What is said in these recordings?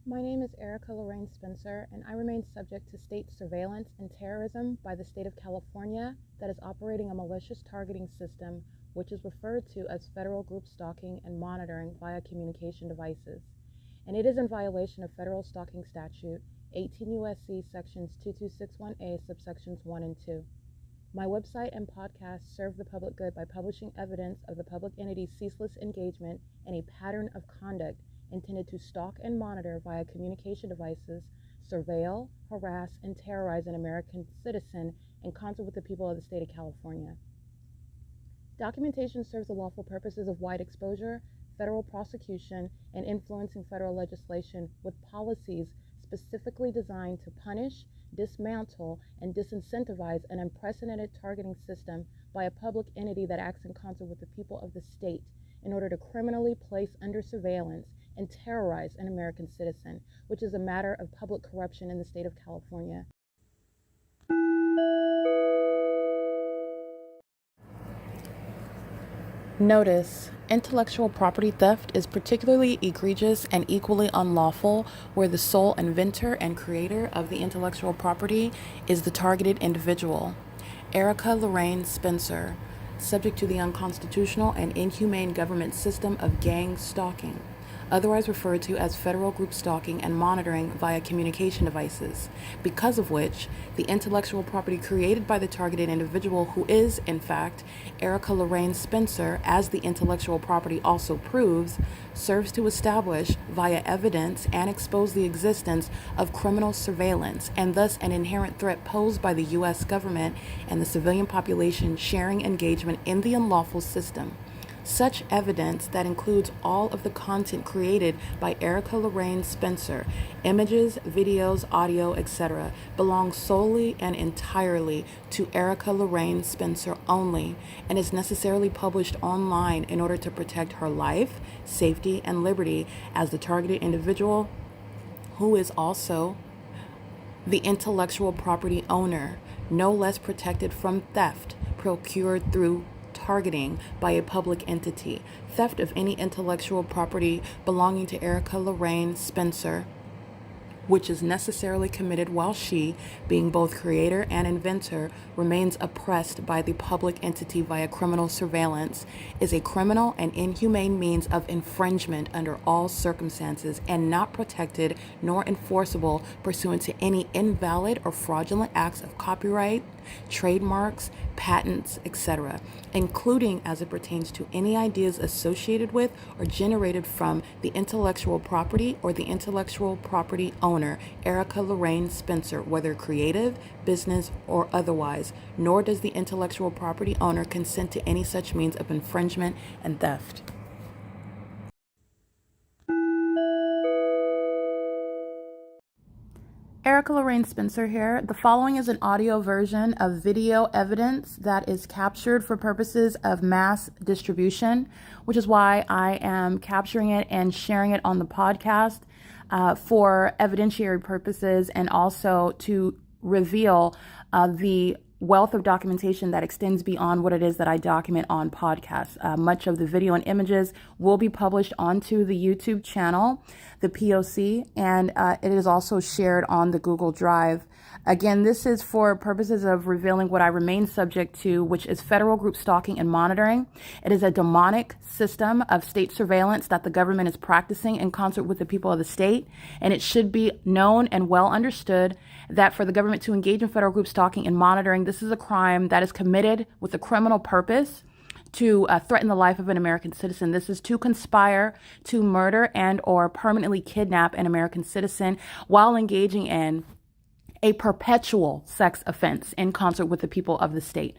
My name is Erica Lorraine Spencer, and I remain subject to state surveillance and terrorism by the state of California that is operating a malicious targeting system which is referred to as federal group stalking and monitoring via communication devices. And it is in violation of federal stalking statute 18 U.S.C. sections 2261A subsections 1 and 2. My website and podcast serve the public good by publishing evidence of the public entity's ceaseless engagement in a pattern of conduct intended to stalk and monitor via communication devices, surveil, harass, and terrorize an American citizen in concert with the people of the state of California. Documentation serves the lawful purposes of wide exposure, federal prosecution, and influencing federal legislation with policies specifically designed to punish, dismantle, and disincentivize an unprecedented targeting system by a public entity that acts in concert with the people of the state in order to criminally place under surveillance and terrorize an American citizen, which is a matter of public corruption in the state of California. Notice: intellectual property theft is particularly egregious and equally unlawful where the sole inventor and creator of the intellectual property is the targeted individual. Erica Lorraine Spencer, subject to the unconstitutional and inhumane government system of gang stalking, otherwise referred to as federal group stalking and monitoring via communication devices, because of which the intellectual property created by the targeted individual, who is, in fact, Erica Lorraine Spencer, as the intellectual property also proves, serves to establish via evidence and expose the existence of criminal surveillance and thus an inherent threat posed by the U.S. government and the civilian population sharing engagement in the unlawful system. Such evidence, that includes all of the content created by Erica Lorraine Spencer, images, videos, audio, etc., belongs solely and entirely to Erica Lorraine Spencer only and is necessarily published online in order to protect her life, safety, and liberty as the targeted individual, who is also the intellectual property owner, no less protected from theft procured through targeting by a public entity. Theft of any intellectual property belonging to Erica Lorraine Spencer, which is necessarily committed while she, being both creator and inventor, remains oppressed by the public entity via criminal surveillance, is a criminal and inhumane means of infringement under all circumstances and not protected nor enforceable pursuant to any invalid or fraudulent acts of copyright, trademarks, patents, etc., including as it pertains to any ideas associated with or generated from the intellectual property or the intellectual property owner, Erica Lorraine Spencer, whether creative, business, or otherwise, nor does the intellectual property owner consent to any such means of infringement and theft. Erica Lorraine Spencer here. The following is an audio version of video evidence that is captured for purposes of mass distribution, which is why I am capturing it and sharing it on the podcast for evidentiary purposes and also to reveal the wealth of documentation that extends beyond what it is that I document on podcasts. Much of the video and images will be published onto the YouTube channel, the P.O.C., and it is also shared on the Google Drive. Again, this is for purposes of revealing what I remain subject to, which is federal group stalking and monitoring. It is a demonic system of state surveillance that the government is practicing in concert with the people of the state, and it should be known and well understood that for the government to engage in federal group stalking and monitoring, this is a crime that is committed with a criminal purpose to threaten the life of an American citizen. This is to conspire to murder and or permanently kidnap an American citizen while engaging in a perpetual sex offense in concert with the people of the state.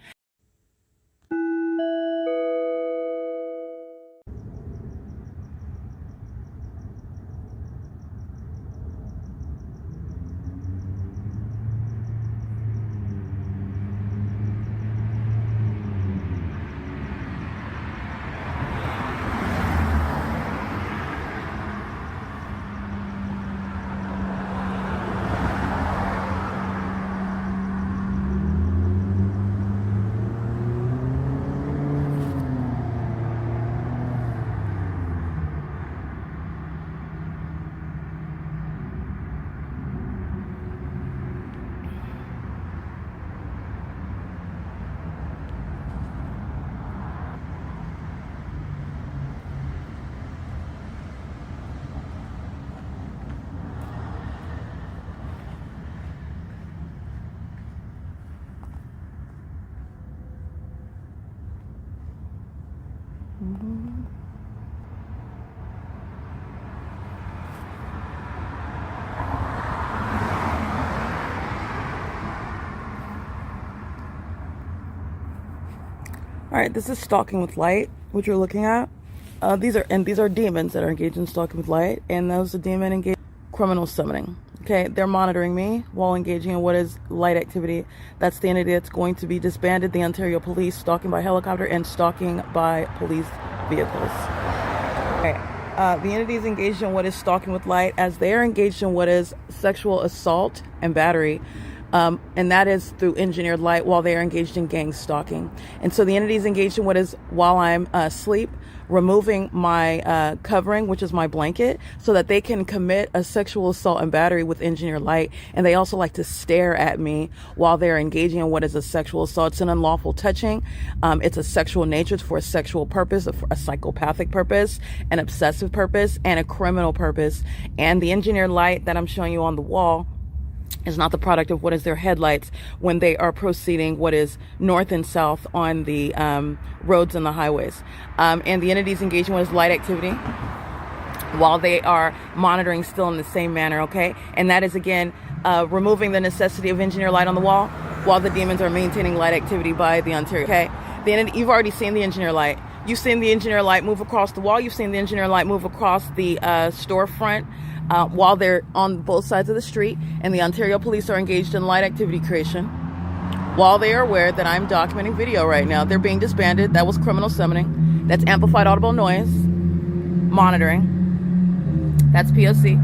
All right, this is stalking with light, which you're looking at. These are demons that are engaged in stalking with light, and those are demon engaged criminal summoning. Okay, they're monitoring me while engaging in what is light activity. That's the entity that's going to be disbanded. The Ontario Police, stalking by helicopter and stalking by police vehicles. Okay, the entity is engaged in what is stalking with light, as they are engaged in what is sexual assault and battery. And that is through engineered light while they are engaged in gang stalking. And so the entity is engaged in what is, while I'm asleep, removing my covering, which is my blanket, so that they can commit a sexual assault and battery with engineered light. And they also like to stare at me while they're engaging in what is a sexual assault. It's an unlawful touching. It's a sexual nature. It's for a sexual purpose, a psychopathic purpose, an obsessive purpose, and a criminal purpose. And the engineered light that I'm showing you on the wall is not the product of what is their headlights when they are proceeding what is north and south on the roads and the highways. And the entities engaged in what is light activity while they are monitoring still in the same manner, okay? And that is, again, removing the necessity of engineer light on the wall while the demons are maintaining light activity by the Ontario, okay? The entity, you've already seen the engineer light. You've seen the engineer light move across the wall. You've seen the engineer light move across the storefront while they're on both sides of the street, and the Ontario Police are engaged in light activity creation while they are aware that I'm documenting video right now. They're being disbanded. That was criminal summoning. That's amplified audible noise monitoring. That's P.O.C.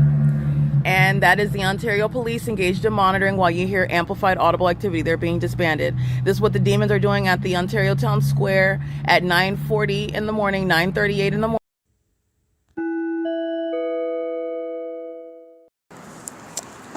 And that is the Ontario Police engaged in monitoring while you hear amplified audible activity. They're being disbanded. This is what the demons are doing at the Ontario Town Square at 9:40 in the morning, 9:38 in the morning.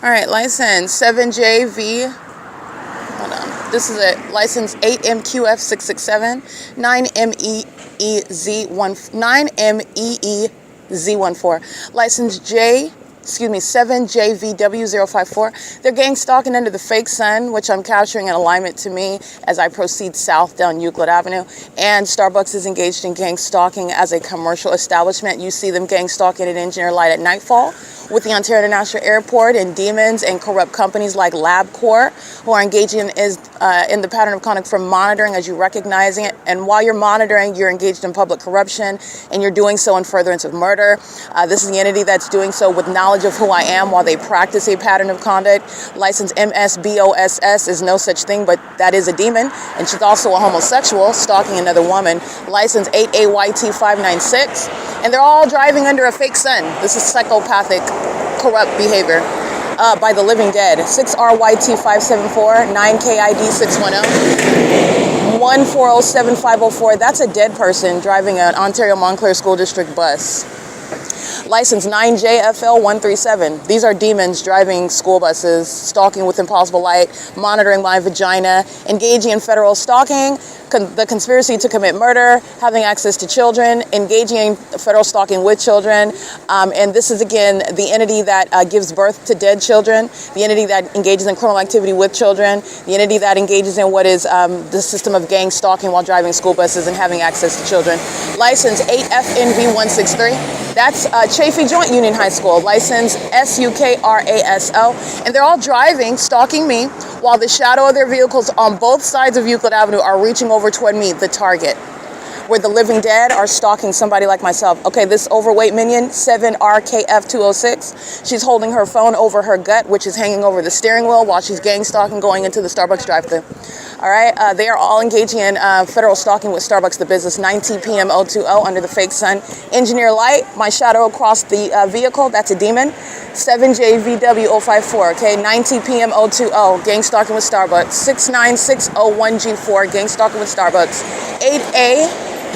All right, license 7JV. Hold on. This is a license 8MQF667 9MEEZ14. License 7JVW054. They're gang stalking under the fake sun, which I'm capturing in alignment to me as I proceed south down Euclid Avenue. And Starbucks is engaged in gang stalking as a commercial establishment. You see them gang stalking at engineer light at nightfall with the Ontario International Airport, and demons and corrupt companies like LabCorp who are engaging in the pattern of conduct from monitoring as you recognizing it. And while you're monitoring, you're engaged in public corruption, and you're doing so in furtherance of murder. This is the entity that's doing so with knowledge of who I am while they practice a pattern of conduct. License MSBOSS is no such thing, but that is a demon, and she's also a homosexual stalking another woman. License 8AYT596, and they're all driving under a fake sun. This is psychopathic, corrupt behavior by the living dead. 6RYT574, 9KID610, 1407504. That's a dead person driving an Ontario Montclair School District bus. License 9JFL137. These are demons driving school buses, stalking with impossible light, monitoring my vagina, engaging in federal stalking, the conspiracy to commit murder, having access to children, engaging in federal stalking with children. And this is, again, the entity that gives birth to dead children, the entity that engages in criminal activity with children, the entity that engages in what is the system of gang stalking while driving school buses and having access to children. License 8FNV163. That's Chaffee Joint Union High School. License SUKRASO. And they're all driving, stalking me, while the shadow of their vehicles on both sides of Euclid Avenue are reaching over toward me, the target, where the living dead are stalking somebody like myself. Okay, this overweight minion, 7RKF206, she's holding her phone over her gut, which is hanging over the steering wheel while she's gang stalking going into the Starbucks drive-thru. All right, they are all engaging in federal stalking with Starbucks, the business, 9TPM020 under the fake sun. Engineer light, my shadow across the vehicle, that's a demon. 7JVW054, okay, 9TPM020, gang stalking with Starbucks. 69601G4, gang stalking with Starbucks.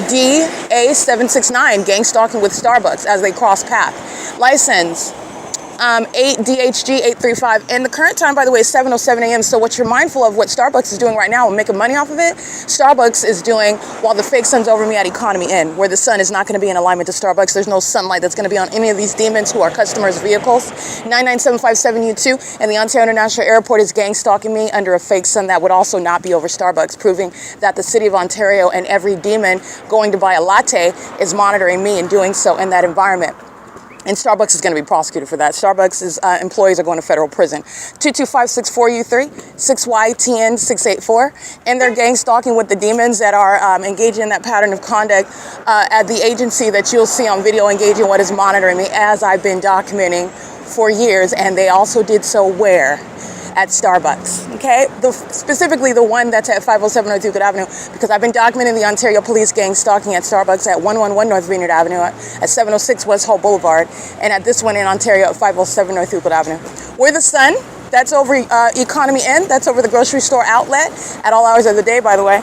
8ADA769, gang stalking with Starbucks as they cross path. License 8DHG835, and the current time, by the way, is 7:07 a.m. So what you're mindful of, what Starbucks is doing right now and making money off of it, Starbucks is doing while the fake sun's over me at Economy Inn, where the sun is not going to be in alignment to Starbucks. There's no sunlight that's going to be on any of these demons who are customers' vehicles. 99757U2, and the Ontario International Airport is gang stalking me under a fake sun that would also not be over Starbucks, proving that the city of Ontario and every demon going to buy a latte is monitoring me and doing so in that environment. And Starbucks is going to be prosecuted for that. Starbucks' employees are going to federal prison. 22564U3, 6YTN684. And they're gang stalking with the demons that are engaging in that pattern of conduct at the agency that you'll see on video engaging what is monitoring me, as I've been documenting for years. And they also did so where? At Starbucks, okay? Specifically the one that's at 507 North Euclid Avenue, because I've been documenting the Ontario Police gang stalking at Starbucks at 111 North Vineyard Avenue, at 706 West Hull Boulevard, and at this one in Ontario at 507 North Euclid Avenue. Where the sun, that's over Economy Inn, that's over the grocery store outlet, at all hours of the day, by the way,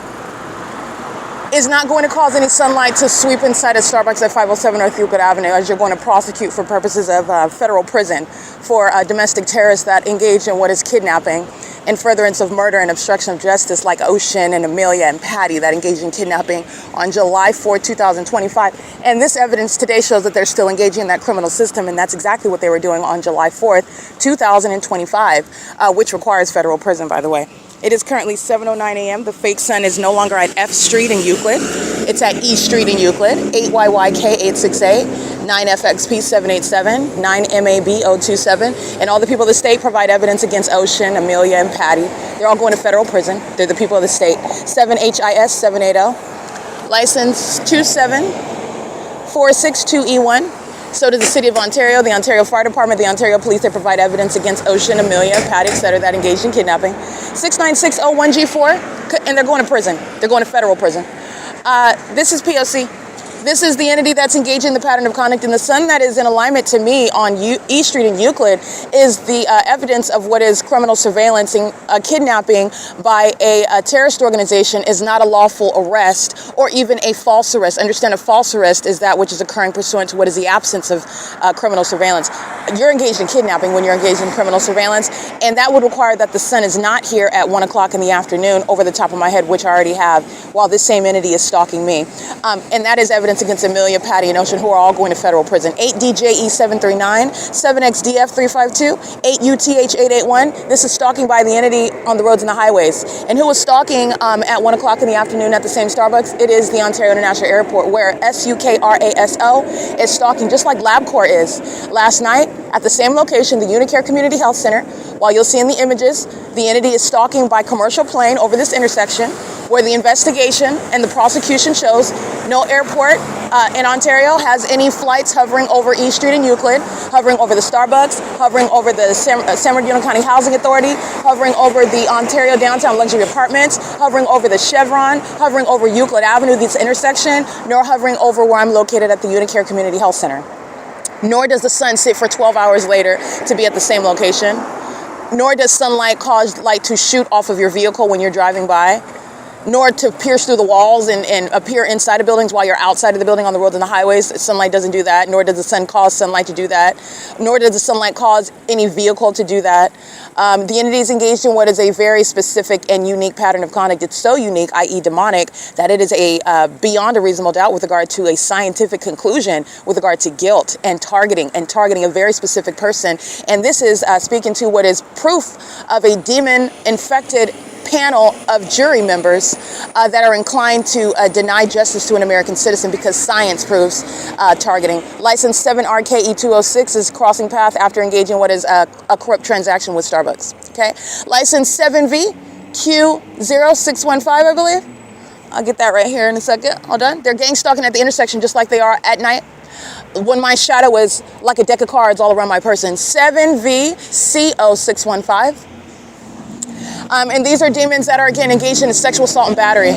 is not going to cause any sunlight to sweep inside of Starbucks at 507 North Euclid Avenue, as you're going to prosecute for purposes of federal prison for domestic terrorists that engage in what is kidnapping and furtherance of murder and obstruction of justice, like Ocean and Amelia and Patty that engaged in kidnapping on July 4, 2025. And this evidence today shows that they're still engaging in that criminal system, and that's exactly what they were doing on July 4th, 2025, which requires federal prison, by the way. It is currently 7:09 a.m. The fake sun is no longer at F Street in Euclid. It's at E Street in Euclid, 8YYK868, 9FXP787, 9MAB027. And all the people of the state provide evidence against Ocean, Amelia, and Patty. They're all going to federal prison. They're the people of the state. 7HIS 780, license 27462E1. So does the City of Ontario, the Ontario Fire Department, the Ontario Police. They provide evidence against Ocean, Amelia, Patty, etc. that engaged in kidnapping. 69601G4, and they're going to prison. They're going to federal prison. This is P.O.C. This is the entity that's engaged in the pattern of conduct, and the sun that is in alignment to me on E Street in Euclid is the evidence of what is criminal surveillance. And kidnapping by a terrorist organization is not a lawful arrest or even a false arrest. Understand, a false arrest is that which is occurring pursuant to what is the absence of criminal surveillance. You're engaged in kidnapping when you're engaged in criminal surveillance, and that would require that the sun is not here at 1 o'clock in the afternoon over the top of my head, which I already have, while this same entity is stalking me. And that is evidence against Amelia, Patty, and Ocean, who are all going to federal prison. 8DJE739, 7XDF352, 8UTH881. This is stalking by the entity on the roads and the highways. And who was stalking at 1 o'clock in the afternoon at the same Starbucks? It is the Ontario International Airport, where SUKRASO is stalking, just like LabCorp is. Last night, at the same location, the UNICARE Community Health Center, while you'll see in the images, the entity is stalking by commercial plane over this intersection, where the investigation and the prosecution shows no airport in Ontario has any flights hovering over E Street in Euclid, hovering over the Starbucks, hovering over the San Bernardino County Housing Authority, hovering over the Ontario Downtown Luxury Apartments, hovering over the Chevron, hovering over Euclid Avenue, this intersection, nor hovering over where I'm located at the UNICARE Community Health Center. Nor does the sun sit for 12 hours later to be at the same location. Nor does sunlight cause light to shoot off of your vehicle when you're driving by, nor to pierce through the walls and appear inside of buildings while you're outside of the building on the roads and the highways. Sunlight doesn't do that, nor does the sun cause sunlight to do that, nor does the sunlight cause any vehicle to do that. The entity is engaged in what is a very specific and unique pattern of conduct. It's so unique, i.e. demonic, that it is beyond a reasonable doubt with regard to a scientific conclusion with regard to guilt and targeting a very specific person. And this is speaking to what is proof of a demon-infected panel of jury members that are inclined to deny justice to an American citizen because science proves targeting. License 7RKE206 is crossing path after engaging in what is a corrupt transaction with Starbucks. Okay. License 7VQ0615, I believe. I'll get that right here in a second. Hold on. They're gang stalking at the intersection just like they are at night, when my shadow is like a deck of cards all around my person. 7VCO615. And these are demons that are, again, engaged in sexual assault and battery.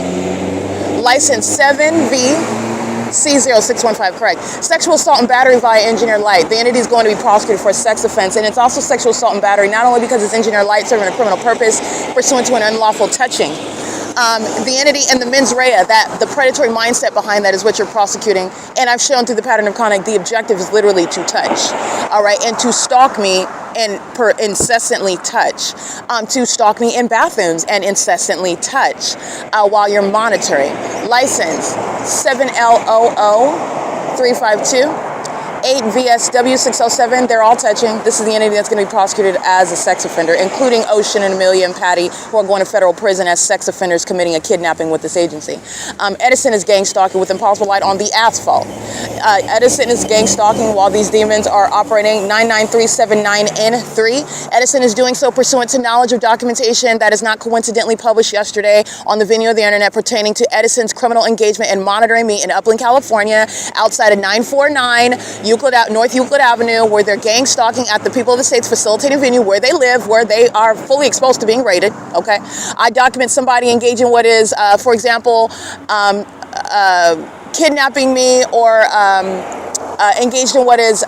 License 7VC0615, correct. Sexual assault and battery via engineered light. The entity is going to be prosecuted for a sex offense, and it's also sexual assault and battery, not only because it's engineered light serving a criminal purpose pursuant to an unlawful touching. The entity and the mens rea, that the predatory mindset behind that is what you're prosecuting. And I've shown through the pattern of conduct, the objective is literally to touch, all right, and to stalk me and incessantly touch, to stalk me in bathrooms and incessantly touch while you're monitoring. License 7L00 352. 8VSW607, they're all touching. This is the entity that's going to be prosecuted as a sex offender, including Ocean and Amelia and Patty, who are going to federal prison as sex offenders committing a kidnapping with this agency. Edison is gang stalking with impossible light on the asphalt. Edison is gang stalking while these demons are operating 99379N3. Edison is doing so pursuant to knowledge of documentation that is not coincidentally published yesterday on the venue of the internet pertaining to Edison's criminal engagement and monitoring me in Upland, California, outside of 949 North Euclid Avenue, where they're gang stalking at the people of the state's facilitated venue where they live, where they are fully exposed to being raided. Okay, I document somebody engaging what is, for example, kidnapping me or engaged in what is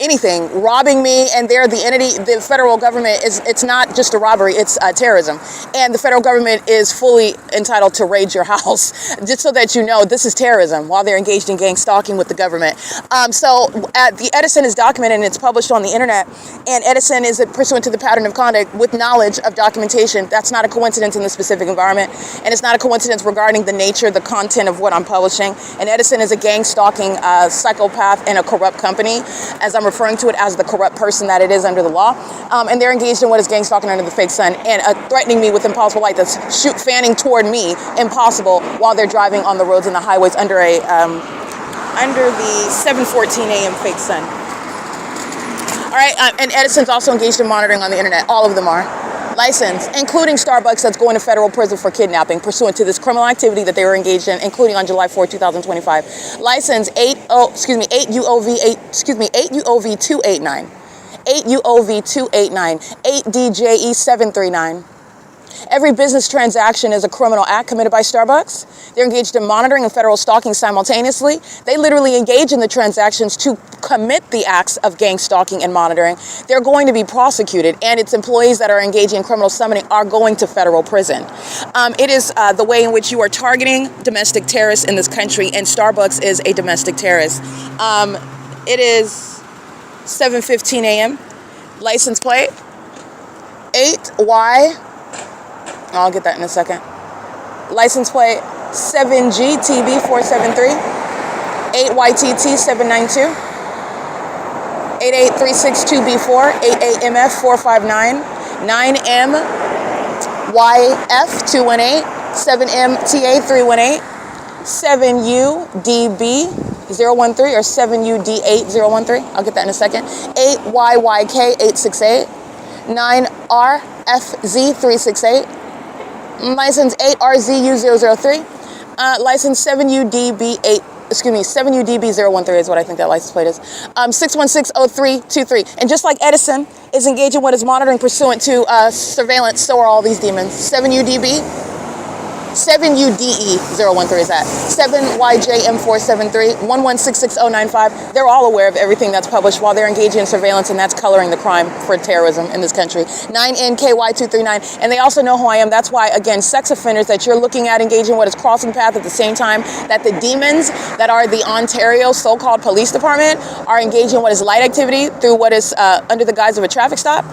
anything, robbing me, and they're the entity, the federal government it's not just a robbery, it's terrorism. And the federal government is fully entitled to raid your house, just so that you know this is terrorism while they're engaged in gang stalking with the government. The Edison is documented and it's published on the internet, and Edison is pursuant to the pattern of conduct with knowledge of documentation. That's not a coincidence in the specific environment, and it's not a coincidence regarding the nature, the content of what I'm publishing. And Edison is a gang stalking psychopath and a corrupt company, as I'm referring to it as the corrupt person that it is under the law. And they're engaged in what is gang stalking under the fake sun and threatening me with impossible light that's fanning toward me, impossible, while they're driving on the roads and the highways under the 7:14 a.m. fake sun. All right, and Edison's also engaged in monitoring on the internet. All of them are. License, including Starbucks, that's going to federal prison for kidnapping pursuant to this criminal activity that they were engaged in, including on July 4, 2025. License 8UOV289, 8UOV289, 8DJE739. Every business transaction is a criminal act committed by Starbucks. They're engaged in monitoring and federal stalking simultaneously. They literally engage in the transactions to commit the acts of gang stalking and monitoring. They're going to be prosecuted, and its employees that are engaging in criminal summoning are going to federal prison. It is the way in which you are targeting domestic terrorists in this country, and Starbucks is a domestic terrorist. It is 7:15 a.m. License plate 8Y. I'll get that in a second. License plate 7GTB473, 8YTT792, 88362B4, 88MF459, 9MYF218, 7MTA318, 7UDB013 or 7UD8013. I'll get that in a second. 8YYK868, 9RFZ368. License 8RZU003, license 7UDB013 is what I think that license plate is. 6160323. And just like Edison is engaged in what is monitoring pursuant to surveillance, so are all these demons. 7UDE013 is that. 7YJM473, 11666095. They're all aware of everything that's published while they're engaging in surveillance, and that's coloring the crime for terrorism in this country. 9NKY239, and they also know who I am. That's why, again, sex offenders that you're looking at engaging in what is crossing path at the same time that the demons that are the Ontario so-called police department are engaging in what is light activity through what is under the guise of a traffic stop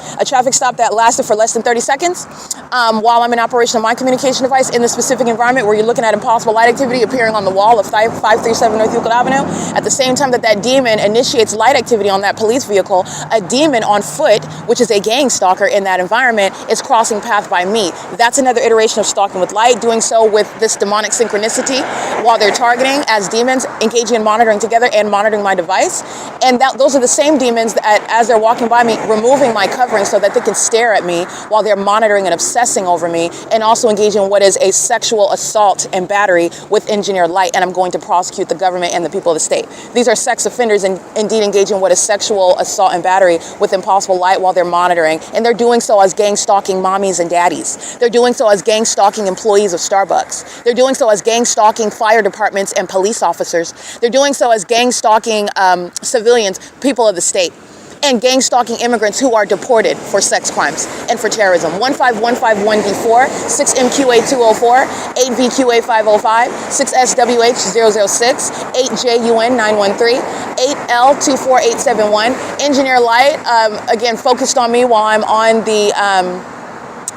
that lasted for less than 30 seconds while I'm in operation of my communication device in the specific environment where you're looking at impossible light activity appearing on the wall of 537 North Euclid Avenue. At the same time that demon initiates light activity on that police vehicle, a demon on foot, which is a gang stalker in that environment, is crossing path by me. That's another iteration of stalking with light, doing so with this demonic synchronicity while they're targeting as demons, engaging in monitoring together and monitoring my device. And those are the same demons that, as they're walking by me, removing my covering so that they can stare at me while they're monitoring and obsessing over me, and also engaging in what is a sexual assault and battery with engineered light, and I'm going to prosecute the government and the people of the state. These are sex offenders and indeed engaging in what is sexual assault and battery with impossible light while they're monitoring, and they're doing so as gang stalking mommies and daddies. They're doing so as gang stalking employees of Starbucks. They're doing so as gang stalking fire departments and police officers. They're doing so as gang stalking civilians, people of the state, and gang stalking immigrants who are deported for sex crimes and for terrorism. 15151D4, 6MQA204, 8VQA505, 6SWH006, 8JUN913, 8L24871. Engineer light, again, focused on me while I'm on the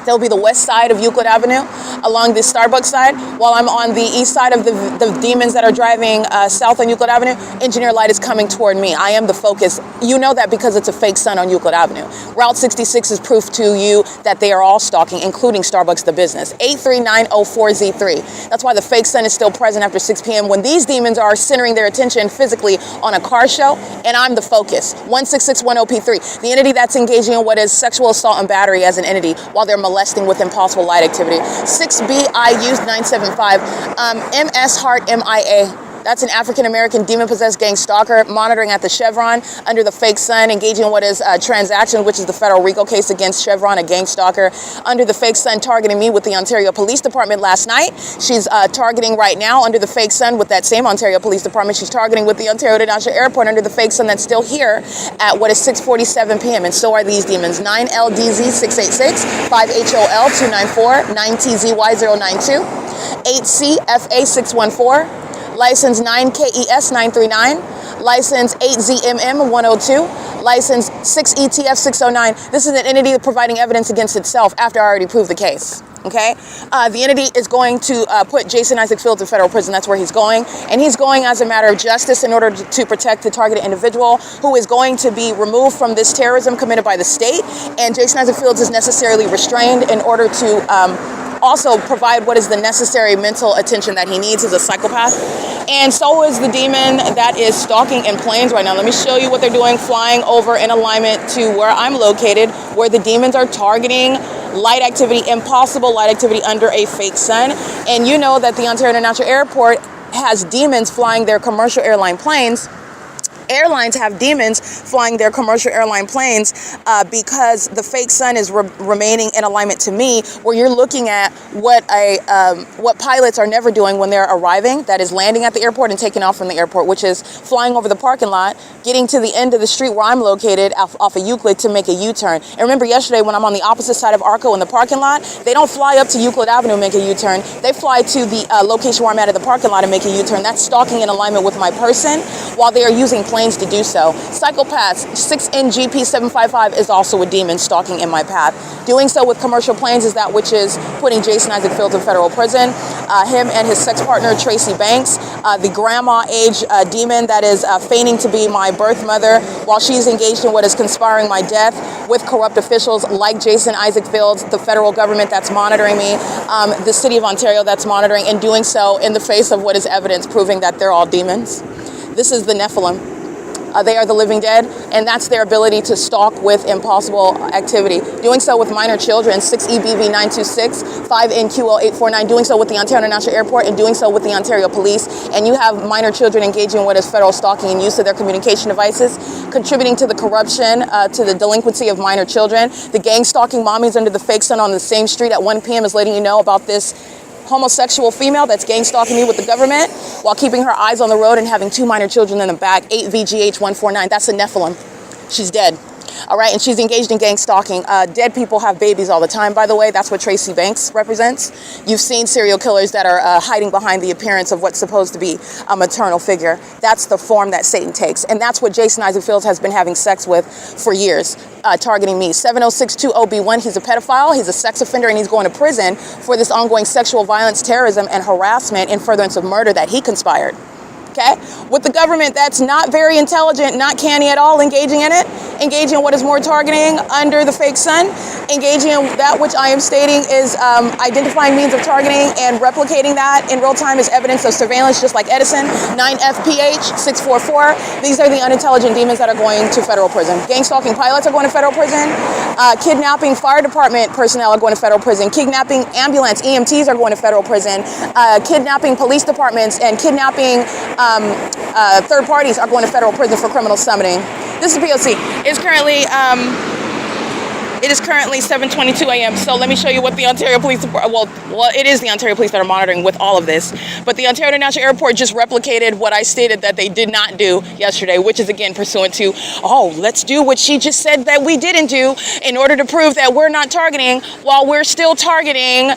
They'll be the west side of Euclid Avenue along the Starbucks side, while I'm on the east side of the demons that are driving south on Euclid Avenue. Engineer light is coming toward me. I am the focus. You know that because it's a fake sun on Euclid Avenue. Route 66 is proof to you that they are all stalking, including Starbucks the business. 83904Z3. That's why the fake sun is still present after 6 p.m. when these demons are centering their attention physically on a car show, and I'm the focus. 16610P3. The entity that's engaging in what is sexual assault and battery as an entity while they're molesting with impossible light activity. 6BIU 975, MS Heart MIA. That's an African-American demon-possessed gang stalker monitoring at the Chevron under the fake sun, engaging in what is a transaction, which is the federal RICO case against Chevron, a gang stalker, under the fake sun, targeting me with the Ontario Police Department last night. She's targeting right now under the fake sun with that same Ontario Police Department. She's targeting with the Ontario International Airport under the fake sun that's still here at what is 6:47 p.m. And so are these demons. 9LDZ686, 5HOL294, 9TZY092, 8CFA614, license 9KES939, license 8ZMM102, license 6ETF609. This is an entity providing evidence against itself after I already proved the case. Okay, the entity is going to put Jason Isaac Fields in federal prison. That's where he's going, and he's going as a matter of justice in order to protect the targeted individual who is going to be removed from this terrorism committed by the state. And Jason Isaac Fields is necessarily restrained in order to also provide what is the necessary mental attention that he needs as a psychopath. And so is the demon that is stalking in planes right now. Let me show you what they're doing, flying over in alignment to where I'm located, where the demons are targeting light activity, impossible light activity under a fake sun. And you know that the Ontario International Airport has demons flying their commercial airline planes. Airlines have demons flying their commercial airline planes because the fake sun is remaining in alignment to me, where you're looking at what pilots are never doing when they're arriving, that is landing at the airport and taking off from the airport, which is flying over the parking lot, getting to the end of the street where I'm located off of Euclid to make a U-turn. And remember yesterday when I'm on the opposite side of ARCO in the parking lot, they don't fly up to Euclid Avenue and make a U-turn. They fly to the location where I'm at the parking lot and make a U-turn. That's stalking in alignment with my person while they are using planes to do so. Psychopaths, 6NGP755 is also a demon stalking in my path. Doing so with commercial planes is that which is putting Jason Isaac Fields in federal prison. Him and his sex partner, Tracy Banks, the grandma age demon that is feigning to be my birth mother while she's engaged in what is conspiring my death with corrupt officials like Jason Isaac Fields, the federal government that's monitoring me, the city of Ontario that's monitoring, and doing so in the face of what is evidence proving that they're all demons. This is the Nephilim. They are the living dead, and that's their ability to stalk with impossible activity. Doing so with minor children, 6EBV926, 5NQL849, doing so with the Ontario International Airport, and doing so with the Ontario Police. And you have minor children engaging in what is federal stalking and use of their communication devices, contributing to the corruption, to the delinquency of minor children. The gang stalking mommies under the fake sun on the same street at 1 p.m. is letting you know about this homosexual female that's gang stalking me with the government while keeping her eyes on the road and having 2 minor children in the back. 8VGH149. That's a Nephilim. She's dead. All right, and she's engaged in gang stalking. Dead people have babies all the time, by the way. That's what Tracy Banks represents. You've seen serial killers that are hiding behind the appearance of what's supposed to be a maternal figure. That's the form that Satan takes. And that's what Jason Isaac Fields has been having sex with for years, targeting me. 70620B1, he's a pedophile, he's a sex offender, and he's going to prison for this ongoing sexual violence, terrorism, and harassment in furtherance of murder that he conspired. Okay, with the government that's not very intelligent, not canny at all, engaging in it, engaging in what is more targeting under the fake sun, engaging in that which I am stating is identifying means of targeting and replicating that in real time as evidence of surveillance, just like Edison, 9FPH644. These are the unintelligent demons that are going to federal prison. Gang stalking pilots are going to federal prison. Kidnapping fire department personnel are going to federal prison. Kidnapping ambulance EMTs are going to federal prison. Kidnapping police departments and kidnapping third parties are going to federal prison for criminal summoning. This is P.O.C. It is currently 7:22 a.m. So let me show you what the Ontario Police Department, well, it is the Ontario Police that are monitoring with all of this. But the Ontario International Airport just replicated what I stated that they did not do yesterday, which is again pursuant to, let's do what she just said that we didn't do in order to prove that we're not targeting while we're still targeting.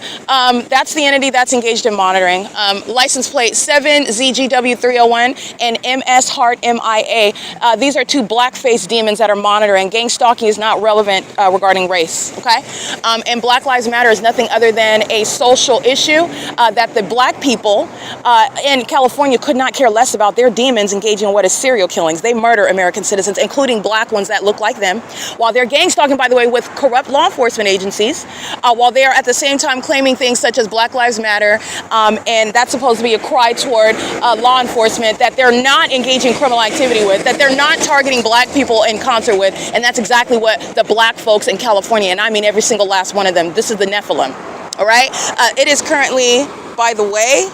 That's the entity that's engaged in monitoring. License plate 7ZGW301 and MS Heart MIA. These are 2 black-faced demons that are monitoring. Gang stalking is not relevant regarding regarding race, okay? And Black Lives Matter is nothing other than a social issue that the black people in California could not care less about. Their demons engaging in what is serial killings. They murder American citizens, including black ones that look like them, while they're gang stalking, by the way, with corrupt law enforcement agencies, while they are at the same time claiming things such as Black Lives Matter, and that's supposed to be a cry toward law enforcement that they're not engaging in criminal activity with, that they're not targeting black people in concert with, and that's exactly what the black folks in California, and I mean every single last one of them, this is the Nephilim, all right? It is currently, by the way,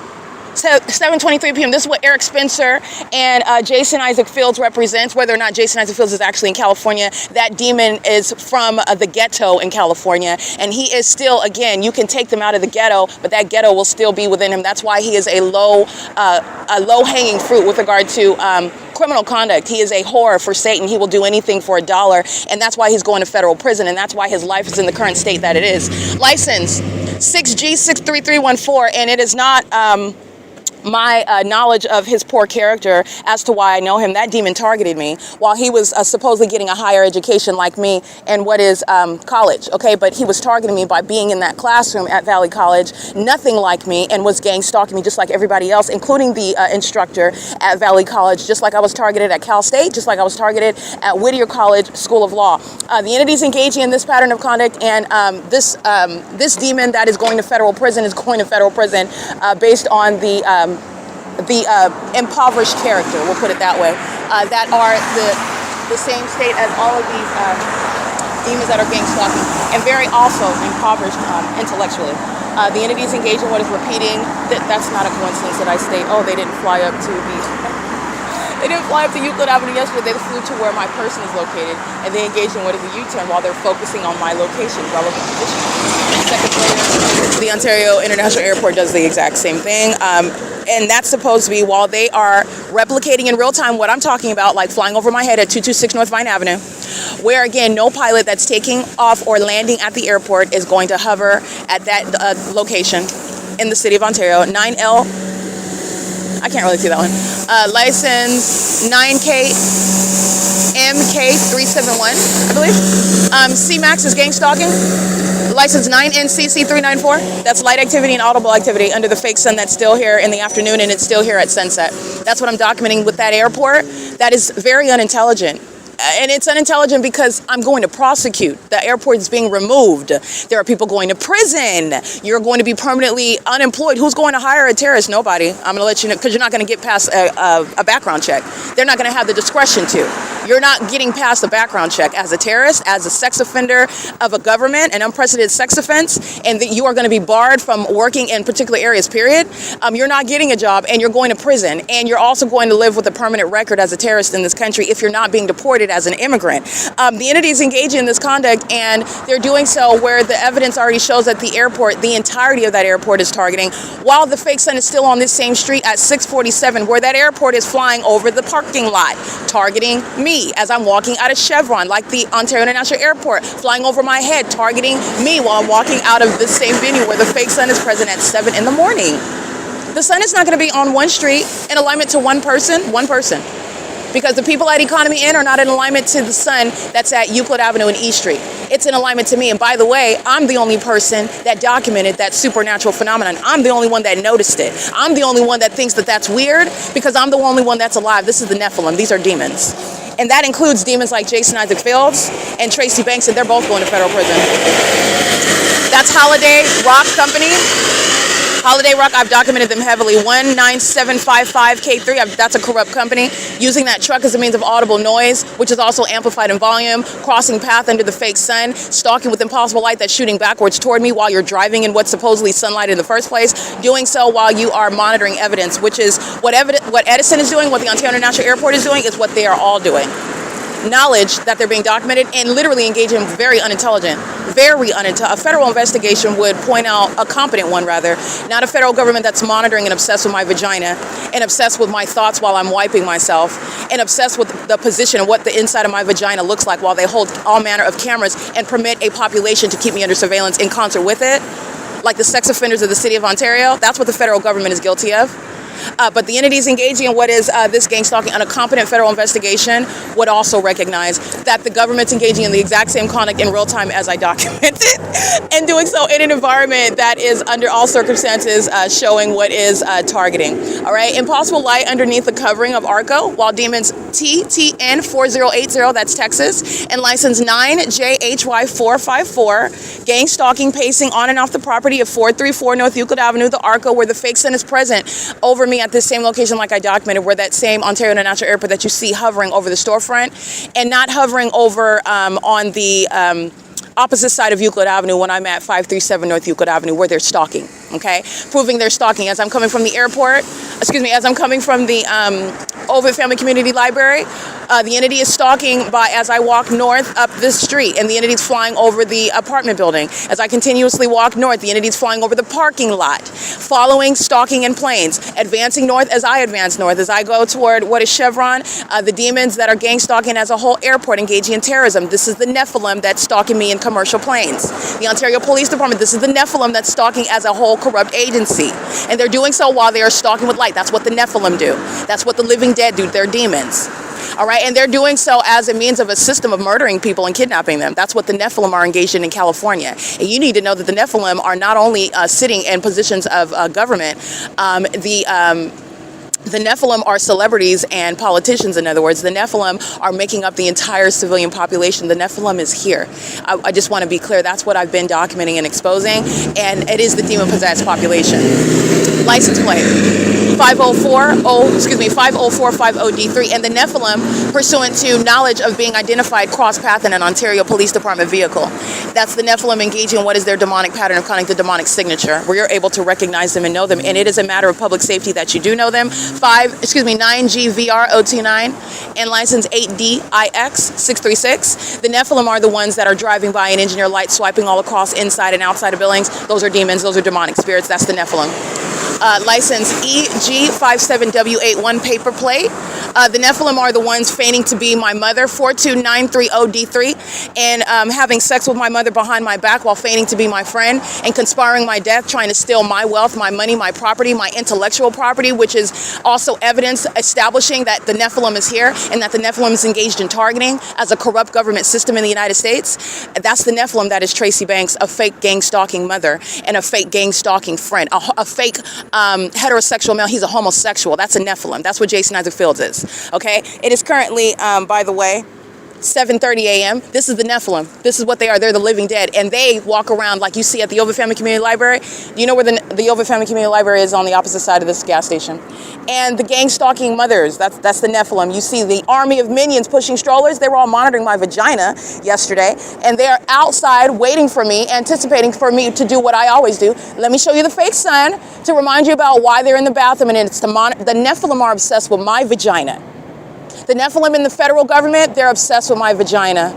7:23 p.m. This is what Eric Spencer and Jason Isaac Fields represents. Whether or not Jason Isaac Fields is actually in California, that demon is from the ghetto in California, and he is still, again, you can take them out of the ghetto, but that ghetto will still be within him. That's why he is a low-hanging fruit with regard to criminal conduct. He is a whore for Satan. He will do anything for $1, and that's why he's going to federal prison, and that's why his life is in the current state that it is. License 6G63314, and it is not my knowledge of his poor character as to why I know him. That demon targeted me while he was supposedly getting a higher education like me in what is college, okay? But he was targeting me by being in that classroom at Valley College, nothing like me, and was gang stalking me just like everybody else, including the instructor at Valley College, just like I was targeted at Cal State, just like I was targeted at Whittier College School of Law. The entities engaging in this pattern of conduct, and this demon that is going to federal prison is going to federal prison based on the impoverished character, we'll put it that way, that are the same state as all of these demons that are gang stalking, and very also impoverished intellectually. The entities engaged in what is repeating, that's not a coincidence that I state, oh, they didn't fly up to Euclid Avenue yesterday. They flew to where my person is located, and they engaged in what is a U-turn while they're focusing on my location, relevant position. Seconds later, the Ontario International Airport does the exact same thing. And that's supposed to be while they are replicating in real time what I'm talking about, like flying over my head at 226 North Vine Avenue, where, again, no pilot that's taking off or landing at the airport is going to hover at that location in the city of Ontario. 9L, I can't really see that one. License 9K MK371, I believe. CMAX is gang stalking. License 9NCC394. That's light activity and audible activity under the fake sun that's still here in the afternoon, and it's still here at sunset. That's what I'm documenting with that airport. That is very unintelligent. And it's unintelligent because I'm going to prosecute. The airport is being removed. There are people going to prison. You're going to be permanently unemployed. Who's going to hire a terrorist? Nobody. I'm going to let you know, because you're not going to get past a background check. They're not going to have the discretion to. You're not getting past the background check as a terrorist, as a sex offender of a government, an unprecedented sex offense, and that you are going to be barred from working in particular areas, period. You're not getting a job, and you're going to prison. And you're also going to live with a permanent record as a terrorist in this country if you're not being deported as an immigrant. The entities engaging in this conduct, and they're doing so where the evidence already shows that the airport, the entirety of that airport is targeting, while the fake sun is still on this same street at 647, where that airport is flying over the parking lot, targeting me as I'm walking out of Chevron, like the Ontario International Airport, flying over my head, targeting me while I'm walking out of this same venue where the fake sun is present at 7 in the morning. The sun is not going to be on one street in alignment to one person, because the people at Economy Inn are not in alignment to the sun that's at Euclid Avenue and E Street. It's in alignment to me. And by the way, I'm the only person that documented that supernatural phenomenon. I'm the only one that noticed it. I'm the only one that thinks that that's weird, because I'm the only one that's alive. This is the Nephilim. These are demons. And that includes demons like Jason Isaac Fields and Tracy Banks, and they're both going to federal prison. That's Holiday Rock Company. Holiday Rock, I've documented them heavily. 19755K3, that's a corrupt company. Using that truck as a means of audible noise, which is also amplified in volume, crossing path under the fake sun, stalking with impossible light that's shooting backwards toward me while you're driving in what's supposedly sunlight in the first place, doing so while you are monitoring evidence, which is what Edison is doing, what the Ontario International Airport is doing, is what they are all doing. Knowledge that they're being documented and literally engaging very unintelligent. A federal investigation would point out, a competent one rather, not a federal government that's monitoring and obsessed with my vagina and obsessed with my thoughts while I'm wiping myself and obsessed with the position of what the inside of my vagina looks like while they hold all manner of cameras and permit a population to keep me under surveillance in concert with it, like the sex offenders of the city of Ontario. That's what the federal government is guilty of. But the entities engaging in what is this gang stalking on a competent federal investigation would also recognize that the government's engaging in the exact same conduct in real time as I documented, and doing so in an environment that is under all circumstances showing what is targeting. All right, impossible light underneath the covering of ARCO, while demons TTN 4080, that's Texas, and license 9JHY454, gang stalking, pacing on and off the property of 434 North Euclid Avenue, the ARCO, where the fake sun is present over me at this same location like I documented, where that same Ontario International Airport that you see hovering over the storefront, and not hovering over on the opposite side of Euclid Avenue when I'm at 537 North Euclid Avenue, where they're stalking, okay? Proving they're stalking. As I'm coming from the airport, as I'm coming from the OVITT Family Community Library, the entity is stalking as I walk north up this street, and the entity is flying over the apartment building. As I continuously walk north, the entity is flying over the parking lot, following, stalking in planes, advancing north as I advance north. As I go toward what is CHEVRON, the demons that are gang stalking as a whole airport engaging in terrorism. This is the Nephilim that's stalking me in commercial planes. The Ontario Police Department, this is the Nephilim that's stalking as a whole corrupt agency. And they're doing so while they are stalking with light. That's what the Nephilim do. That's what the living dead do. They're demons. All right, and they're doing so as a means of a system of murdering people and kidnapping them. That's what the Nephilim are engaged in California. And you need to know that the Nephilim are not only sitting in positions of government, the Nephilim are celebrities and politicians. In other words, the Nephilim are making up the entire civilian population. The Nephilim is here. I just want to be clear. That's what I've been documenting and exposing, and it is the demon-possessed population. License plate 50450D3, and the Nephilim, pursuant to knowledge of being identified cross-path in an Ontario Police Department vehicle. That's the Nephilim engaging in what is their demonic pattern of conduct, the demonic signature, where you're able to recognize them and know them, and it is a matter of public safety that you do know them. 9GVR029 and license 8DIX636. The Nephilim are the ones that are driving by an engineer light, swiping all across inside and outside of buildings. Those are demons. Those are demonic spirits. That's the Nephilim. License EG57W81 paper plate. The Nephilim are the ones feigning to be my mother, 42930D3, and having sex with my mother behind my back while feigning to be my friend, and conspiring my death, trying to steal my wealth, my money, my property, my intellectual property, which is also evidence establishing that the Nephilim is here and that the Nephilim is engaged in targeting as a corrupt government system in the United States. That's the Nephilim that is Tracy Banks, a fake gang stalking mother and a fake gang stalking friend, a fake heterosexual male. He's a homosexual. That's a Nephilim. That's what Jason Isaac Fields is. Okay? It is currently, by the way, 7:30 a.m. This is the Nephilim. This is what they are. They're the living dead. And they walk around like you see at the OVITT Family Community Library. You know where the OVITT Family Community Library is? On the opposite side of this gas station. And the gang stalking mothers, that's the Nephilim. You see the army of minions pushing strollers. They were all monitoring my vagina yesterday. And they are outside waiting for me, anticipating for me to do what I always do. Let me show you the fake sun to remind you about why they're in the bathroom. And it's the Nephilim are obsessed with my vagina. The Nephilim in the federal government, they're obsessed with my vagina,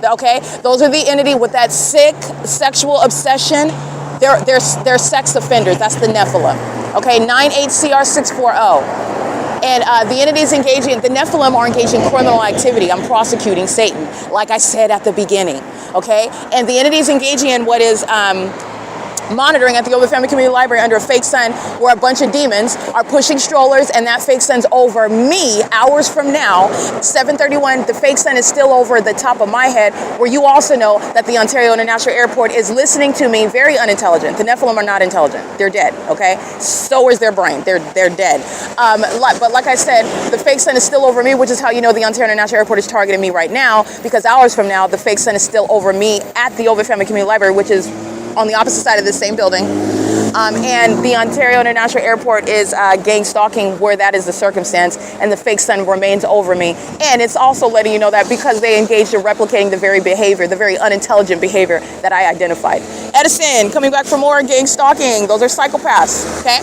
okay? Those are the entity with that sick sexual obsession. They're sex offenders. That's the Nephilim, okay? 98CR640. And the entities engaging, the Nephilim are engaging in criminal activity. I'm prosecuting Satan, like I said at the beginning, okay? And the entities engaging in what is monitoring at the OVITT Family Community Library under a fake sun, where a bunch of demons are pushing strollers, and that fake sun's over me hours from now. 7:31, the fake sun is still over the top of my head, where you also know that the Ontario International Airport is listening to me, very unintelligent. The Nephilim are not intelligent. They're dead, okay? So is their brain. They're dead. But like I said, the fake sun is still over me, which is how you know the Ontario International Airport is targeting me right now, because hours from now, the fake sun is still over me at the OVITT Family Community Library, which is on the opposite side of the same building. And the Ontario International Airport is gang stalking where that is the circumstance, and the fake sun remains over me. And it's also letting you know that because they engaged in replicating the very behavior, the very unintelligent behavior that I identified. Edison, coming back for more gang stalking. Those are psychopaths, okay?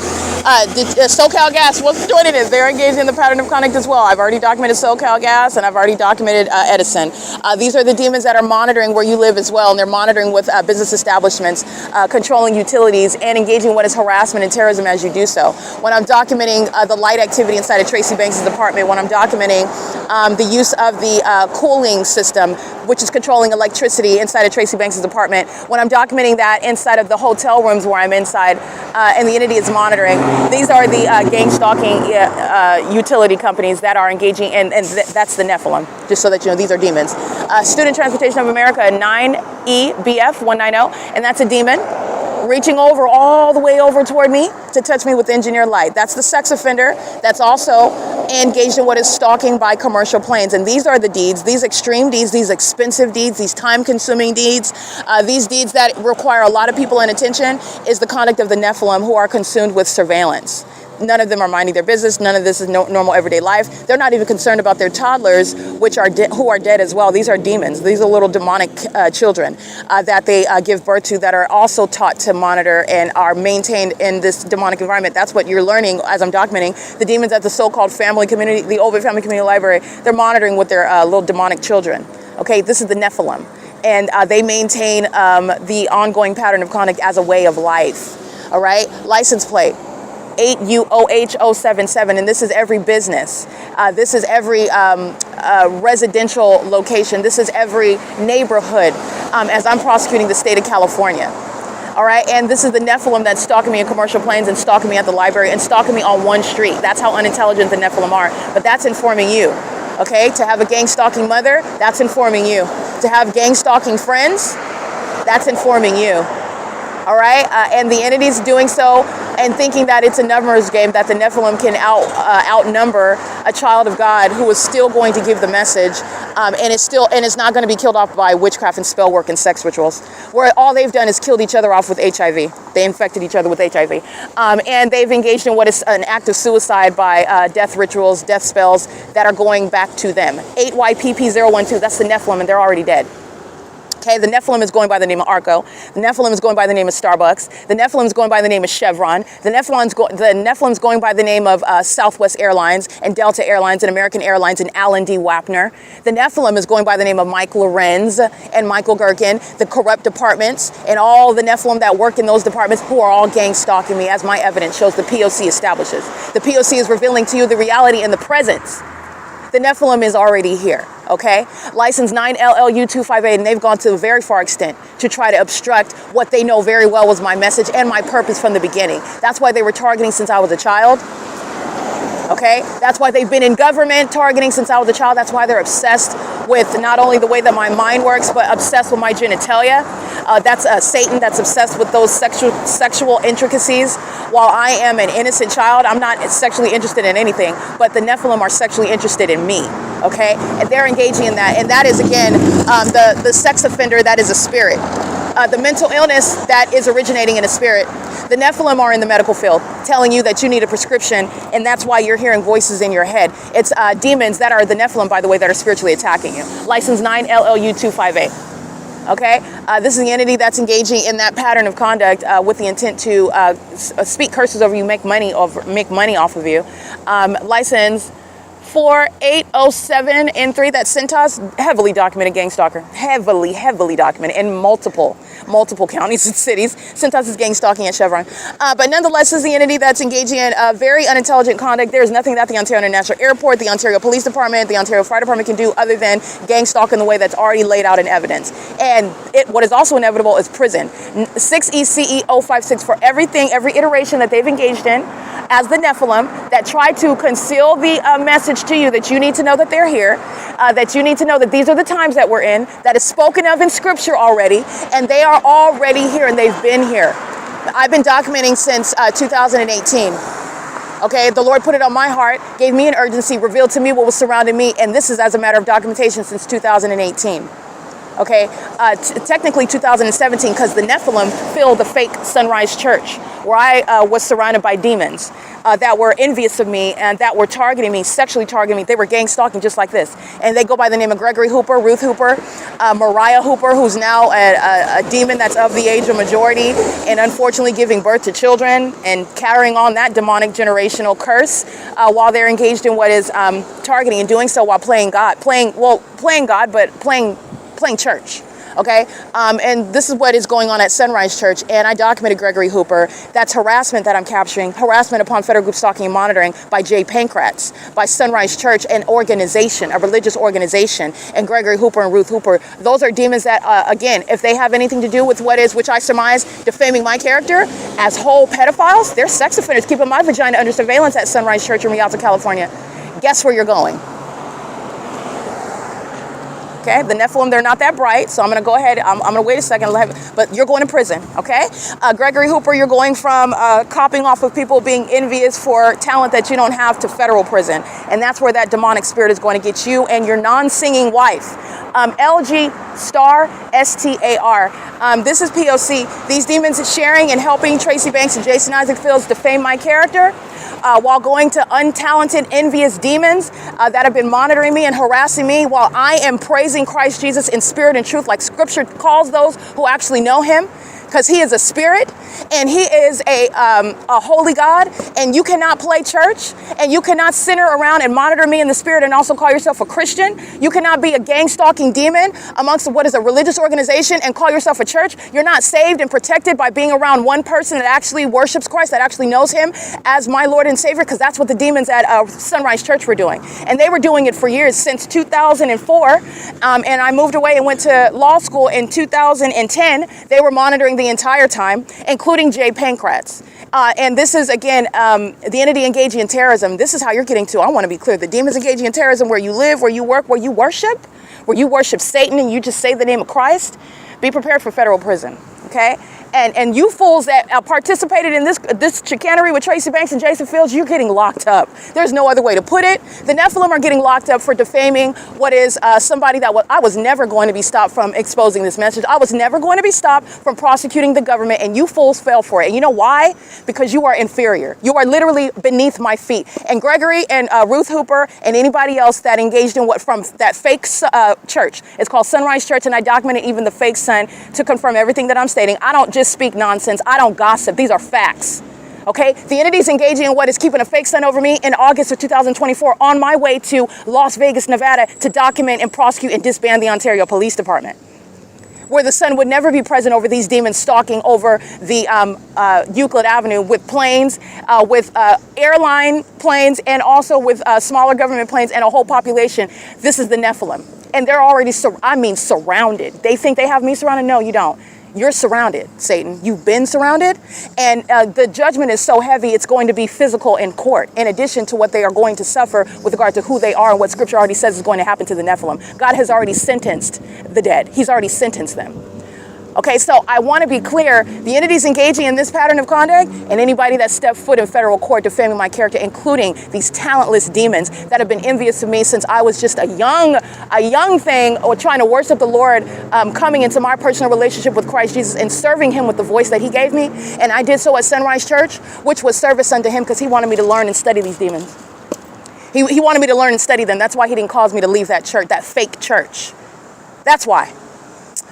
SoCal Gas, what's joining it? They're engaged in the pattern of conduct as well. I've already documented SoCal Gas, and I've already documented Edison. These are the demons that are monitoring where you live as well, and they're monitoring with business establishments, controlling utilities, and engaging in what is harassment and terrorism as you do so. When I'm documenting the light activity inside of Tracy Banks' apartment, when I'm documenting the use of the cooling system, which is controlling electricity inside of Tracy Banks' apartment, when I'm documenting that inside of the hotel rooms where I'm inside, and the entity is monitoring. These are the gang stalking utility companies that are engaging, and that's the Nephilim, just so that you know, these are demons. Student Transportation of America, 9EBF 190, and that's a demon reaching over all the way over toward me to touch me with engineered light. That's the sex offender that's also engaged in what is stalking by commercial planes. And these are the deeds, these extreme deeds, these expensive deeds, these time-consuming deeds, these deeds that require a lot of people and attention, is the conduct of the Nephilim, who are consumed with surveillance. None of them are minding their business. None of this is normal everyday life. They're not even concerned about their toddlers, which are who are dead as well. These are demons. These are little demonic children that they give birth to, that are also taught to monitor and are maintained in this demonic environment. That's what you're learning as I'm documenting. The demons at the so-called family community, the OVITT Family Community Library, they're monitoring with their little demonic children. Okay, this is the Nephilim. And they maintain the ongoing pattern of conduct as a way of life. All right, license plate 8UOH077, and this is every business. This is every residential location. This is every neighborhood as I'm prosecuting the state of California. All right, and this is the Nephilim that's stalking me in commercial planes and stalking me at the library and stalking me on one street. That's how unintelligent the Nephilim are. But that's informing you. Okay, to have a gang stalking mother, that's informing you. To have gang stalking friends, that's informing you. All right, and the entity's doing so and thinking that it's a numbers game, that the Nephilim can outnumber a child of God who is still going to give the message, and it's not going to be killed off by witchcraft and spell work and sex rituals, where all they've done is killed each other off with HIV. They infected each other with HIV, and they've engaged in what is an act of suicide by death rituals, death spells that are going back to them. 8YPP012, that's the Nephilim, and they're already dead. Okay, the Nephilim is going by the name of ARCO. The Nephilim is going by the name of Starbucks. The Nephilim is going by the name of Chevron. The Nephilim is going by the name of Southwest Airlines and Delta Airlines and American Airlines and Alan D. WAPNER. The Nephilim is going by the name of Mike LORENZ and Michael GERKEN, the corrupt departments, and all the Nephilim that work in those departments, who are all gang stalking me, as my evidence shows the P.O.C. establishes. The P.O.C. is revealing to you the reality and the presence. The Nephilim is already here, okay? License 9LLU258, and they've gone to a very far extent to try to obstruct what they know very well was my message and my purpose from the beginning. That's why they were targeting since I was a child, okay? That's why they've been in government targeting since I was a child. That's why they're obsessed with not only the way that my mind works, but obsessed with my genitalia. That's Satan that's obsessed with those sexual intricacies. While I am an innocent child, I'm not sexually interested in anything, but the Nephilim are sexually interested in me, okay? And they're engaging in that. And that is, again, the sex offender that is a spirit. The mental illness that is originating in a spirit. The Nephilim are in the medical field telling you that you need a prescription, and that's why you're hearing voices in your head. It's demons that are the Nephilim, by the way, that are spiritually attacking you. License 9LLU258. Okay, this is the entity that's engaging in that pattern of conduct with the intent to speak curses over you, make money off of you. License 4807N3, that's CENTAS, heavily documented gang stalker, heavily documented in multiple counties and cities. CENTAS is gang stalking at Chevron. But nonetheless, this is the entity that's engaging in very unintelligent conduct. There's nothing that the Ontario International Airport, the Ontario Police Department, the Ontario Fire Department can do other than gang stalk in the way that's already laid out in evidence. And what is also inevitable is prison. 6ECE056 for everything, every iteration that they've engaged in as the Nephilim that try to conceal the message to you that you need to know that they're here, that you need to know that these are the times that we're in, that is spoken of in scripture already, and they are already here and they've been here. I've been documenting since 2018. Okay, the Lord put it on my heart, gave me an urgency, revealed to me what was surrounding me, and this is as a matter of documentation since 2018. Okay, technically 2017, because the Nephilim filled the fake Sunrise Church, where I was surrounded by demons that were envious of me and that were targeting me, sexually targeting me. They were gang stalking just like this. And they go by the name of Gregory Hooper, Ruth Hooper, Mariah Hooper, who's now a demon that's of the age of majority and unfortunately giving birth to children and carrying on that demonic generational curse while they're engaged in what is targeting, and doing so while playing God, but playing church. Okay, and this is what is going on at Sunrise Church, and I documented Gregory Hooper. That's harassment that I'm capturing, harassment upon federal group stalking and monitoring by Jay Pankratz, by Sunrise Church, an organization, a religious organization, and Gregory Hooper and Ruth Hooper. Those are demons that, again, if they have anything to do with what is, which I surmise, defaming my character as whole pedophiles, they're sex offenders keeping my vagina under surveillance at Sunrise Church in Rialto, California. Guess where you're going? Okay, the Nephilim, they're not that bright, so I'm going to go ahead. I'm going to wait a second, but you're going to prison, okay? Gregory Hooper, you're going from copying off of people being envious for talent that you don't have to federal prison, and that's where that demonic spirit is going to get you and your non-singing wife. LG Star STAR. This is P.O.C. These demons are sharing and helping Tracy Banks and Jason Isaac Fields defame my character. While going to untalented, envious demons that have been monitoring me and harassing me while I am praising Christ Jesus in spirit and truth, like Scripture calls those who actually know him, because he is a spirit and he is a holy God, and you cannot play church, and you cannot center around and monitor me in the spirit and also call yourself a Christian. You cannot be a gang stalking demon amongst what is a religious organization and call yourself a church. You're not saved and protected by being around one person that actually worships Christ, that actually knows him as my Lord and Savior, because that's what the demons at Sunrise Church were doing. And they were doing it for years, since 2004. And I moved away and went to law school in 2010. They were monitoring the entire time, including Jay Pankratz. And this is, again, the entity engaging in terrorism. This is how you're getting to, I want to be clear, the demons engaging in terrorism where you live, where you work, where you worship Satan and you just say the name of Christ. Be prepared for federal prison, okay? And you fools that participated in this chicanery with Tracy Banks and Jason Fields, you're getting locked up. There's no other way to put it. The Nephilim are getting locked up for defaming what is somebody that I was never going to be stopped from exposing this message. I was never going to be stopped from prosecuting the government, and you fools fell for it. And you know why? Because you are inferior. You are literally beneath my feet. And Gregory and Ruth Hooper and anybody else that engaged in from that fake church, it's called Sunrise Church, and I documented even the fake son to confirm everything that I'm stating. I don't just speak nonsense. I don't gossip. These are facts. Okay? The entity's engaging in what is keeping a fake son over me in August of 2024 on my way to Las Vegas, Nevada to document and prosecute and disband the Ontario Police Department, where the sun would never be present over these demons stalking over the Euclid Avenue with planes, with airline planes, and also with smaller government planes and a whole population. This is the Nephilim. And they're already, surrounded. They think they have me surrounded? No, you don't. You're surrounded, Satan. You've been surrounded. And the judgment is so heavy, it's going to be physical in court, in addition to what they are going to suffer with regard to who they are and what Scripture already says is going to happen to the Nephilim. God has already sentenced the dead. He's already sentenced them. Okay, so I want to be clear. The entities engaging in this pattern of conduct and anybody that stepped foot in federal court defaming my character, including these talentless demons that have been envious of me since I was just a young thing or trying to worship the Lord, coming into my personal relationship with Christ Jesus and serving him with the voice that he gave me. And I did so at Sunrise Church, which was service unto him because he wanted me to learn and study these demons. He wanted me to learn and study them. That's why he didn't cause me to leave that church, that fake church. That's why.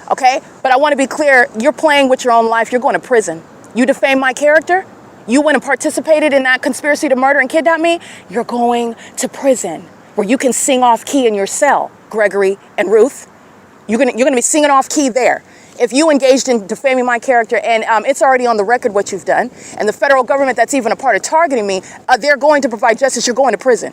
Okay, but I want to be clear, you're playing with your own life. You're going to prison. You defame my character. You went and participated in that conspiracy to murder and kidnap me. You're going to prison where you can sing off key in your cell, Gregory and Ruth. You're gonna be singing off key there. If you engaged in defaming my character, and it's already on the record what you've done, and the federal government that's even a part of targeting me, they're going to provide justice. You're going to prison.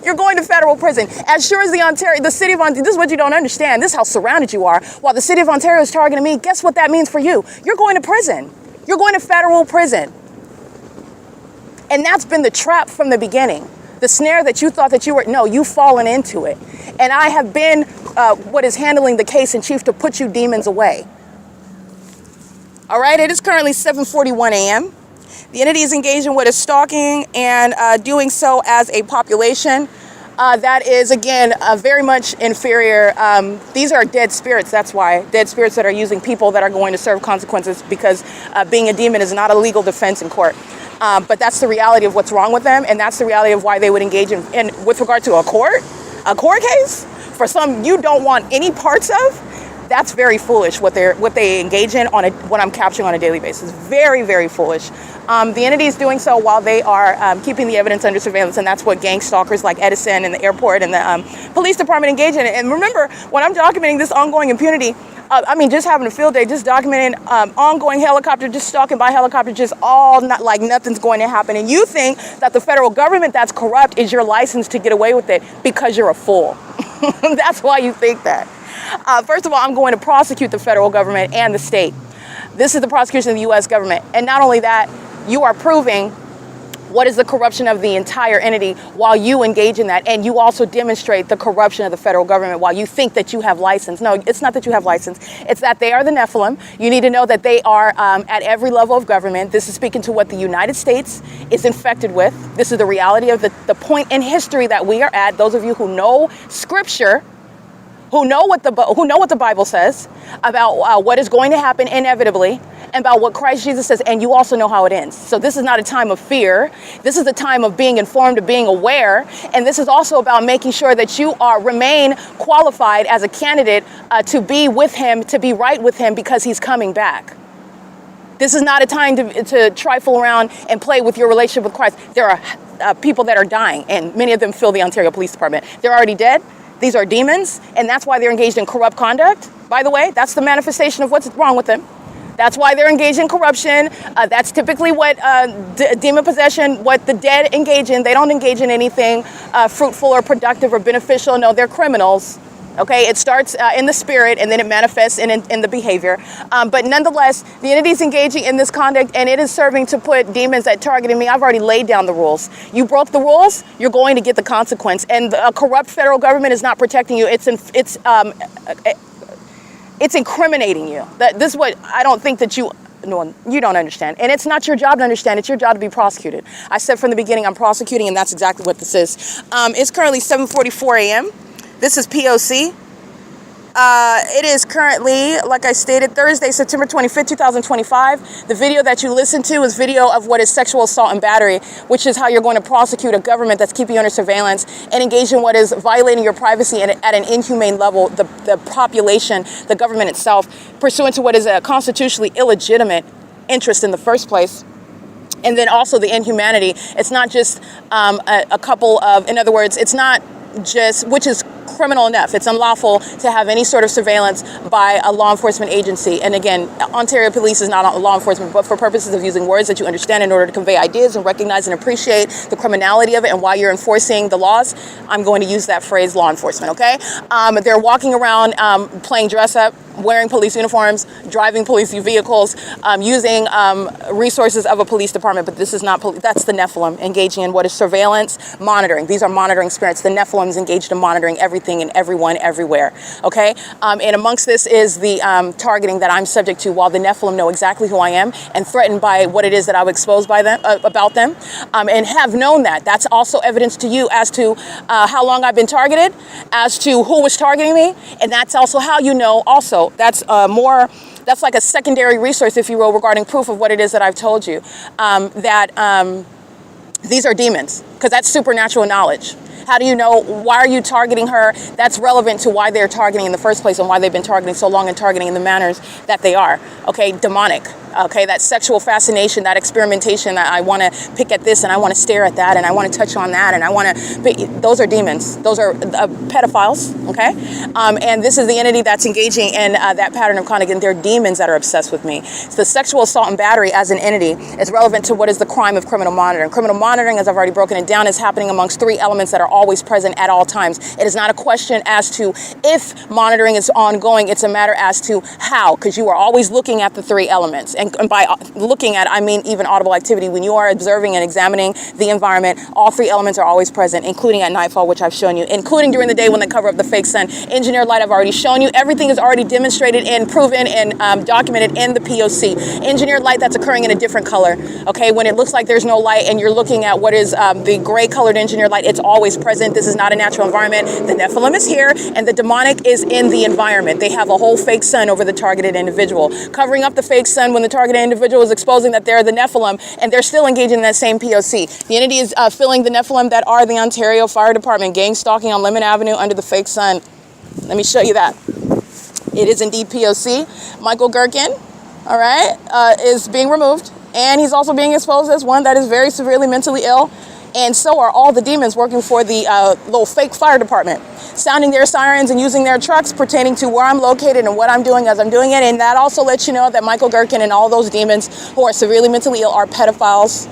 You're going to federal prison. As sure as the city of Ontario, this is what you don't understand. This is how surrounded you are. While the city of Ontario is targeting me, guess what that means for you? You're going to prison. You're going to federal prison. And that's been the trap from the beginning. The snare that you thought that you were, no, you've fallen into it. And I have been what is handling the case in chief to put you demons away. All right, it is currently 7:41 a.m. The entity is engaged in what is stalking and doing so as a population that is, again, very much inferior. These are dead spirits. That's why. Dead spirits that are using people that are going to serve consequences because being a demon is not a legal defense in court. But that's the reality of what's wrong with them. And that's the reality of why they would engage in with regard to a court case for some you don't want any parts of. That's very foolish what they engage in on what I'm capturing on a daily basis. Very, very foolish. The entity is doing so while they are keeping the evidence under surveillance, and that's what gang stalkers like Edison and the airport and the police department engage in. And remember, when I'm documenting this ongoing impunity, I mean, just having a field day, just documenting ongoing helicopter, just stalking by helicopter, just all not like nothing's going to happen. And you think that the federal government that's corrupt is your license to get away with it because you're a fool. That's why you think that. First of all, I'm going to prosecute the federal government and the state. This is the prosecution of the U.S. government. And not only that, you are proving what is the corruption of the entire entity while you engage in that. And you also demonstrate the corruption of the federal government while you think that you have license. No, it's not that you have license. It's that they are the Nephilim. You need to know that they are at every level of government. This is speaking to what the United States is infected with. This is the reality of the point in history that we are at. Those of you who know scripture, who know what the Bible says about what is going to happen inevitably, and about what Christ Jesus says, and you also know how it ends. So this is not a time of fear. This is a time of being informed, of being aware, and this is also about making sure that you remain qualified as a candidate to be with him, to be right with him, because he's coming back. This is not a time to trifle around and play with your relationship with Christ. There are people that are dying, and many of them fill the Ontario Police Department. They're already dead. These are demons, and that's why they're engaged in corrupt conduct. By the way, that's the manifestation of what's wrong with them. That's why they're engaged in corruption. That's typically what demon possession, what the dead engage in. They don't engage in anything fruitful or productive or beneficial. No, they're criminals. Okay, it starts in the spirit and then it manifests in the behavior. But nonetheless, the entity is engaging in this conduct and it is serving to put demons that targeted me. I've already laid down the rules. You broke the rules, you're going to get the consequence. And a corrupt federal government is not protecting you. It's incriminating you. This is what I don't think that you don't understand. And it's not your job to understand. It's your job to be prosecuted. I said from the beginning, I'm prosecuting, and that's exactly what this is. It's currently 7:44 a.m. This is P.O.C. It is currently, like I stated, Thursday, September 25th, 2025. The video that you listened to is video of what is sexual assault and battery, which is how you're going to prosecute a government that's keeping you under surveillance and engage in what is violating your privacy at an inhumane level, the population, the government itself, pursuant to what is a constitutionally illegitimate interest in the first place. And then also the inhumanity. It's not just a couple of, in other words, it's not just, which is criminal enough. It's unlawful to have any sort of surveillance by a law enforcement agency. And again, Ontario Police is not law enforcement, but for purposes of using words that you understand in order to convey ideas and recognize and appreciate the criminality of it and why you're enforcing the laws, I'm going to use that phrase, law enforcement, okay? They're walking around playing dress up, wearing police uniforms, driving police vehicles, using resources of a police department, but this is not that's the Nephilim engaging in what is surveillance, monitoring. These are monitoring spirits. The Nephilim is engaged in monitoring everything and everyone everywhere, okay? And amongst this is the targeting that I'm subject to, while the Nephilim know exactly who I am and threatened by what it is that I would expose by them, about them, and have known that. That's also evidence to you as to how long I've been targeted, as to who was targeting me, and that's also how you know also. That's that's like a secondary resource, if you will, regarding proof of what it is that I've told you, that these are demons, because that's supernatural knowledge. How do you know? Why are you targeting her? That's relevant to why they're targeting in the first place and why they've been targeting so long and targeting in the manners that they are. Okay, demonic. Okay, that sexual fascination, that experimentation, that I want to pick at this and I want to stare at that and I want to touch on that and I want to, those are demons. Those are pedophiles, okay? And this is the entity that's engaging in that pattern of conduct, and they're demons that are obsessed with me. So the sexual assault and battery as an entity is relevant to what is the crime of criminal monitoring. Criminal monitoring, as I've already broken it down, is happening amongst three elements that are always present at all times. It is not a question as to if monitoring is ongoing, it's a matter as to how, because you are always looking at the three elements. And by looking at, I mean even audible activity. When you are observing and examining the environment, all three elements are always present, including at nightfall, which I've shown you, including during the day when they cover up the fake sun. Engineered light, I've already shown you. Everything is already demonstrated and proven and documented in the P.O.C. Engineered light that's occurring in a different color. Okay, when it looks like there's no light and you're looking at what is the gray colored engineered light, it's always present. This is not a natural environment. The Nephilim is here and the demonic is in the environment. They have a whole fake sun over the targeted individual, covering up the fake sun when the targeted individual is exposing that they're the Nephilim, and they're still engaging in that same P.O.C. The entity is filling the Nephilim that are the Ontario Fire Department gang stalking on Lemon Avenue under the fake sun. Let me show you that. It is indeed P.O.C. Michael GERKEN, all right, is being removed. And he's also being exposed as one that is very severely mentally ill. And so are all the demons working for the little fake fire department, sounding their sirens and using their trucks pertaining to where I'm located and what I'm doing as I'm doing it. And that also lets you know that Michael GERKEN and all those demons who are severely mentally ill are pedophiles,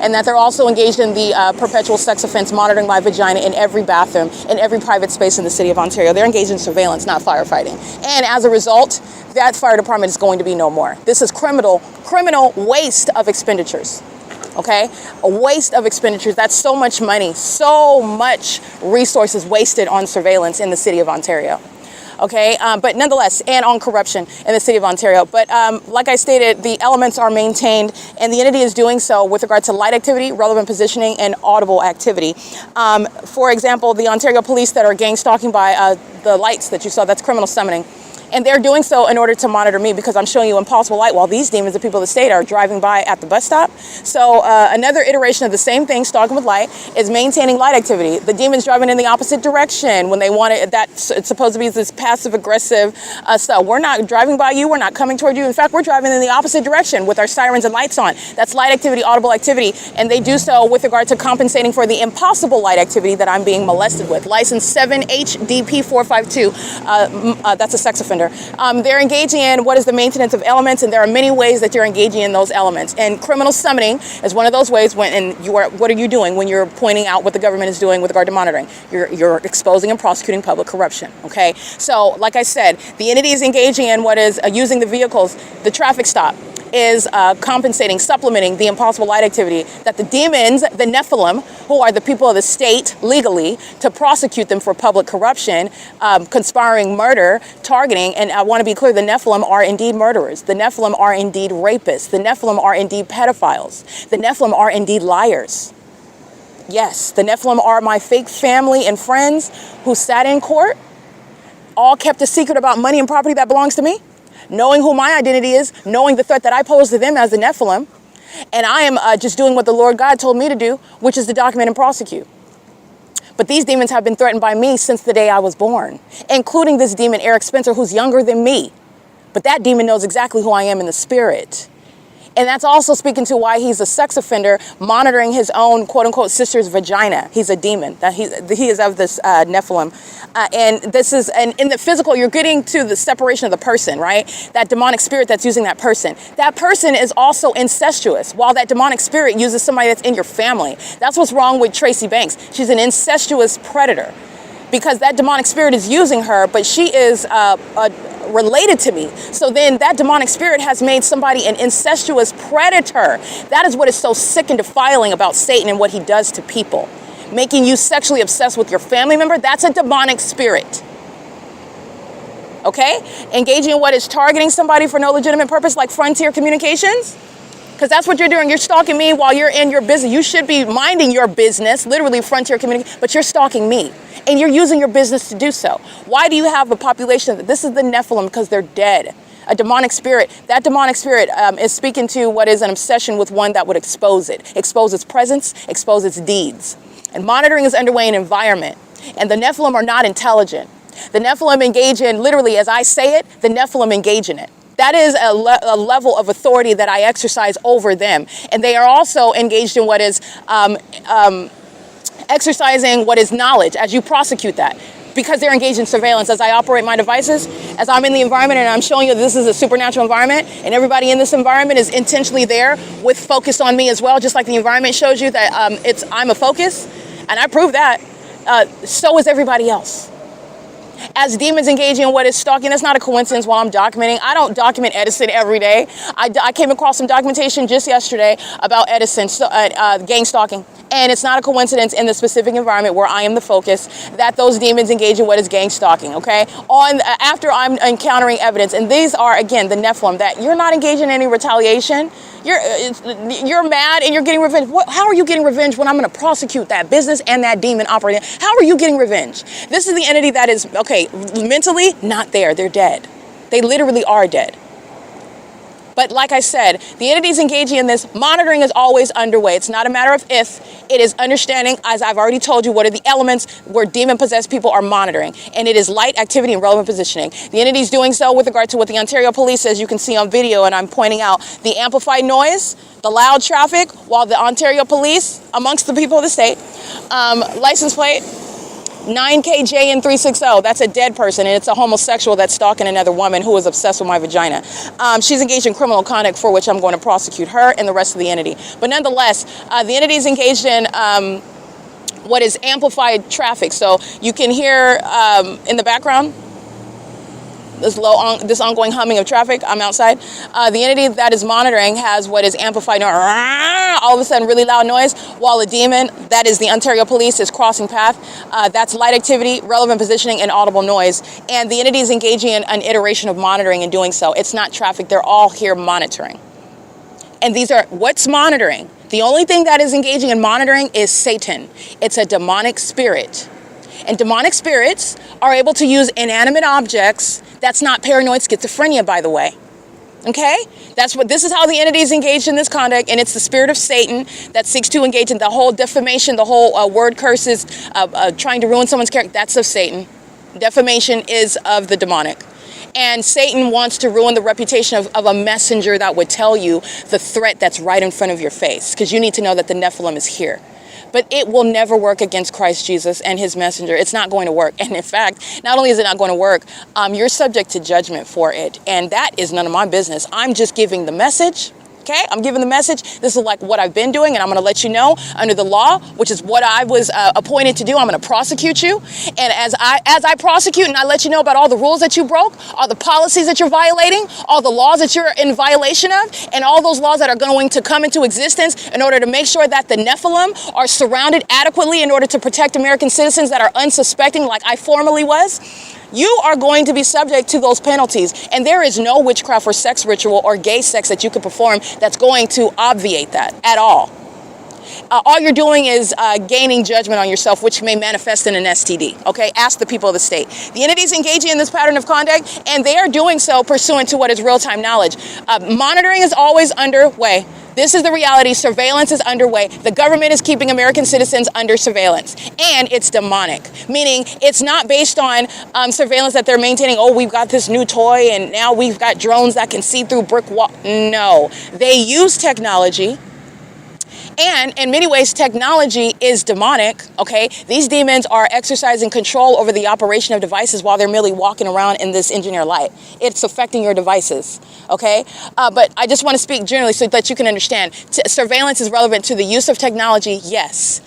and that they're also engaged in the perpetual sex offense monitoring my vagina in every bathroom, in every private space in the city of Ontario. They're engaged in surveillance, not firefighting. And as a result, that fire department is going to be no more. This is criminal waste of expenditures. Okay, a waste of expenditures. That's so much money, so much resources wasted on surveillance in the city of Ontario. Okay, but nonetheless, and on corruption in the city of Ontario. But like I stated, the elements are maintained, and the entity is doing so with regard to light activity, relevant positioning, and audible activity. For example, the Ontario police that are gang stalking by the lights that you saw, that's criminal summoning. And they're doing so in order to monitor me because I'm showing you impossible light while these demons, the people of the state, are driving by at the bus stop. So another iteration of the same thing, stalking with light, is maintaining light activity. The demons driving in the opposite direction when they want it. It's supposed to be this passive aggressive stuff. We're not driving by you. We're not coming toward you. In fact, we're driving in the opposite direction with our sirens and lights on. That's light activity, audible activity. And they do so with regard to compensating for the impossible light activity that I'm being molested with. License 7HDP452. That's a sex offender. They're engaging in what is the maintenance of elements, and there are many ways that you're engaging in those elements. And criminal summoning is one of those ways what are you doing when you're pointing out what the government is doing with regard to monitoring? You're exposing and prosecuting public corruption, okay? So, like I said, the entity is engaging in what is using the vehicles, the traffic stop, is compensating, supplementing the impossible light activity that the demons, the Nephilim, who are the people of the state legally, to prosecute them for public corruption, conspiring murder, targeting, and I want to be clear, the Nephilim are indeed murderers. The Nephilim are indeed rapists. The Nephilim are indeed pedophiles. The Nephilim are indeed liars. Yes, the Nephilim are my fake family and friends who sat in court, all kept a secret about money and property that belongs to me, knowing who my identity is, knowing the threat that I pose to them as the Nephilim, and I am just doing what the Lord God told me to do, which is to document and prosecute. But these demons have been threatened by me since the day I was born, including this demon, Eric Spencer, who's younger than me. But that demon knows exactly who I am in the spirit. And that's also speaking to why he's a sex offender, monitoring his own quote-unquote sister's vagina. He's a demon. That he is of this Nephilim. And this is, and in the physical, you're getting to the separation of the person, right? That demonic spirit that's using that person. That person is also incestuous, while that demonic spirit uses somebody that's in your family. That's what's wrong with Tracy Banks. She's an incestuous predator because that demonic spirit is using her, but she is related to me. So then that demonic spirit has made somebody an incestuous predator. That is what is so sick and defiling about Satan and what he does to people. Making you sexually obsessed with your family member, that's a demonic spirit. Okay? Engaging in what is targeting somebody for no legitimate purpose, like Frontier Communications. Because that's what you're doing. You're stalking me while you're in your business. You should be minding your business, literally Frontier Communications, but you're stalking me. And you're using your business to do so. Why do you have a population? This is the Nephilim because they're dead. A demonic spirit. That demonic spirit is speaking to what is an obsession with one that would expose it. Expose its presence, expose its deeds. And monitoring is underway in environment. And the Nephilim are not intelligent. The Nephilim engage in, literally as I say it, the Nephilim engage in it. That is a level of authority that I exercise over them. And they are also engaged in what is exercising what is knowledge as you prosecute that. Because they're engaged in surveillance as I operate my devices, as I'm in the environment and I'm showing you this is a supernatural environment and everybody in this environment is intentionally there with focus on me as well, just like the environment shows you that I'm a focus, and I prove that, so is everybody else. As demons engaging in what is stalking, that's not a coincidence while I'm documenting. I don't document Edison every day. I came across some documentation just yesterday about Edison gang stalking. And it's not a coincidence in the specific environment where I am the focus that those demons engage in what is gang stalking, okay? After I'm encountering evidence, and these are, again, the Nephilim, that you're not engaging in any retaliation. You're mad and you're getting revenge. How are you getting revenge when I'm going to prosecute that business and that demon operating? How are you getting revenge? This is the entity that is, okay, mentally not there. They're dead. They literally are dead. But like I said, the entities engaging in this monitoring is always underway. It's not a matter of if, it is understanding, as I've already told you, what are the elements where demon-possessed people are monitoring. And it is light, activity, and relevant positioning. The entity's doing so with regard to what the Ontario Police, as you can see on video, and I'm pointing out the amplified noise, the loud traffic, while the Ontario Police, amongst the people of the state, license plate 9KJN360, that's a dead person, and it's a homosexual that's stalking another woman who is obsessed with my vagina. She's engaged in criminal conduct for which I'm going to prosecute her and the rest of the entity. But nonetheless, the entity is engaged in what is amplified traffic. So you can hear in the background this ongoing humming of traffic. I'm outside. The entity that is monitoring has what is amplified, all of a sudden really loud noise, while a demon, that is the Ontario Police, is crossing path. That's light activity, relevant positioning, and audible noise. And the entity is engaging in an iteration of monitoring and doing so. It's not traffic. They're all here monitoring. And these are, what's monitoring? The only thing that is engaging in monitoring is Satan. It's a demonic spirit. And demonic spirits are able to use inanimate objects. That's not paranoid schizophrenia, by the way. Okay? This is how the entity is engaged in this conduct, and it's the spirit of Satan that seeks to engage in the whole defamation, the whole word curses, trying to ruin someone's character. That's of Satan. Defamation is of the demonic. And Satan wants to ruin the reputation of a messenger that would tell you the threat that's right in front of your face, because you need to know that the Nephilim is here. But it will never work against Christ Jesus and his messenger. It's not going to work. And in fact, not only is it not going to work, you're subject to judgment for it. And that is none of my business. I'm just giving the message. Okay, I'm giving the message. This is like what I've been doing, and I'm going to let you know under the law, which is what I was appointed to do. I'm going to prosecute you, and as I prosecute and I let you know about all the rules that you broke, all the policies that you're violating, all the laws that you're in violation of, and all those laws that are going to come into existence in order to make sure that the Nephilim are surrounded adequately in order to protect American citizens that are unsuspecting, like I formerly was. You are going to be subject to those penalties. And there is no witchcraft or sex ritual or gay sex that you can perform that's going to obviate that at all. All you're doing is gaining judgment on yourself, which may manifest in an STD. Okay, ask the people of the state. The entities engaging in this pattern of conduct, and they are doing so pursuant to what is real-time knowledge. Monitoring is always underway. This is the reality. Surveillance is underway. The government is keeping American citizens under surveillance. And it's demonic, meaning it's not based on surveillance that they're maintaining. Oh, we've got this new toy and now we've got drones that can see through brick wall. No, they use technology. And in many ways, technology is demonic, okay? These demons are exercising control over the operation of devices while they're merely walking around in this engineer light. It's affecting your devices, okay? But I just want to speak generally so that you can understand. Surveillance is relevant to the use of technology, yes.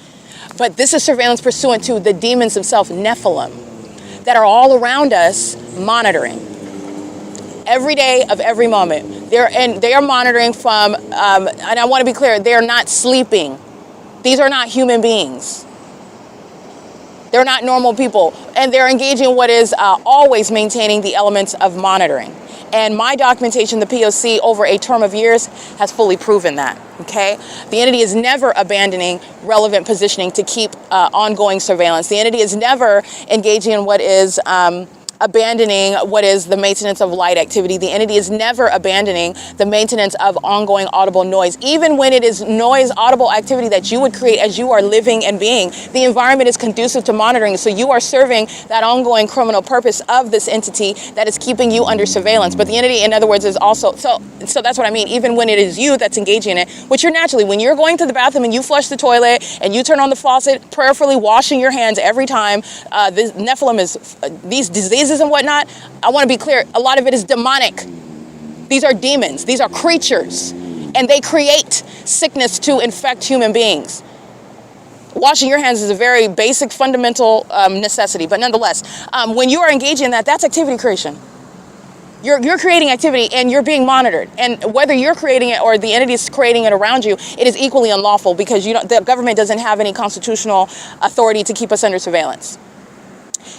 But this is surveillance pursuant to the demons themselves, Nephilim, that are all around us monitoring. Every day of every moment. They are monitoring from, and I want to be clear, they are not sleeping. These are not human beings. They're not normal people. And they're engaging in what is always maintaining the elements of monitoring. And my documentation, the P.O.C, over a term of years has fully proven that, okay? The entity is never abandoning relevant positioning to keep ongoing surveillance. The entity is never engaging in what is abandoning what is the maintenance of light activity. The entity is never abandoning the maintenance of ongoing audible noise. Even when it is noise, audible activity that you would create as you are living and being, the environment is conducive to monitoring. So you are serving that ongoing criminal purpose of this entity that is keeping you under surveillance. But the entity, in other words, is also, so that's what I mean. Even when it is you that's engaging in it, which you're naturally, when you're going to the bathroom and you flush the toilet and you turn on the faucet, prayerfully washing your hands every time, the Nephilim is, these diseases and whatnot, I want to be clear, a lot of it is demonic. These are demons. These are creatures. And they create sickness to infect human beings. Washing your hands is a very basic, fundamental necessity. But nonetheless, when you are engaging in that, that's activity creation. You're creating activity and you're being monitored. And whether you're creating it or the entity is creating it around you, it is equally unlawful because the government doesn't have any constitutional authority to keep us under surveillance.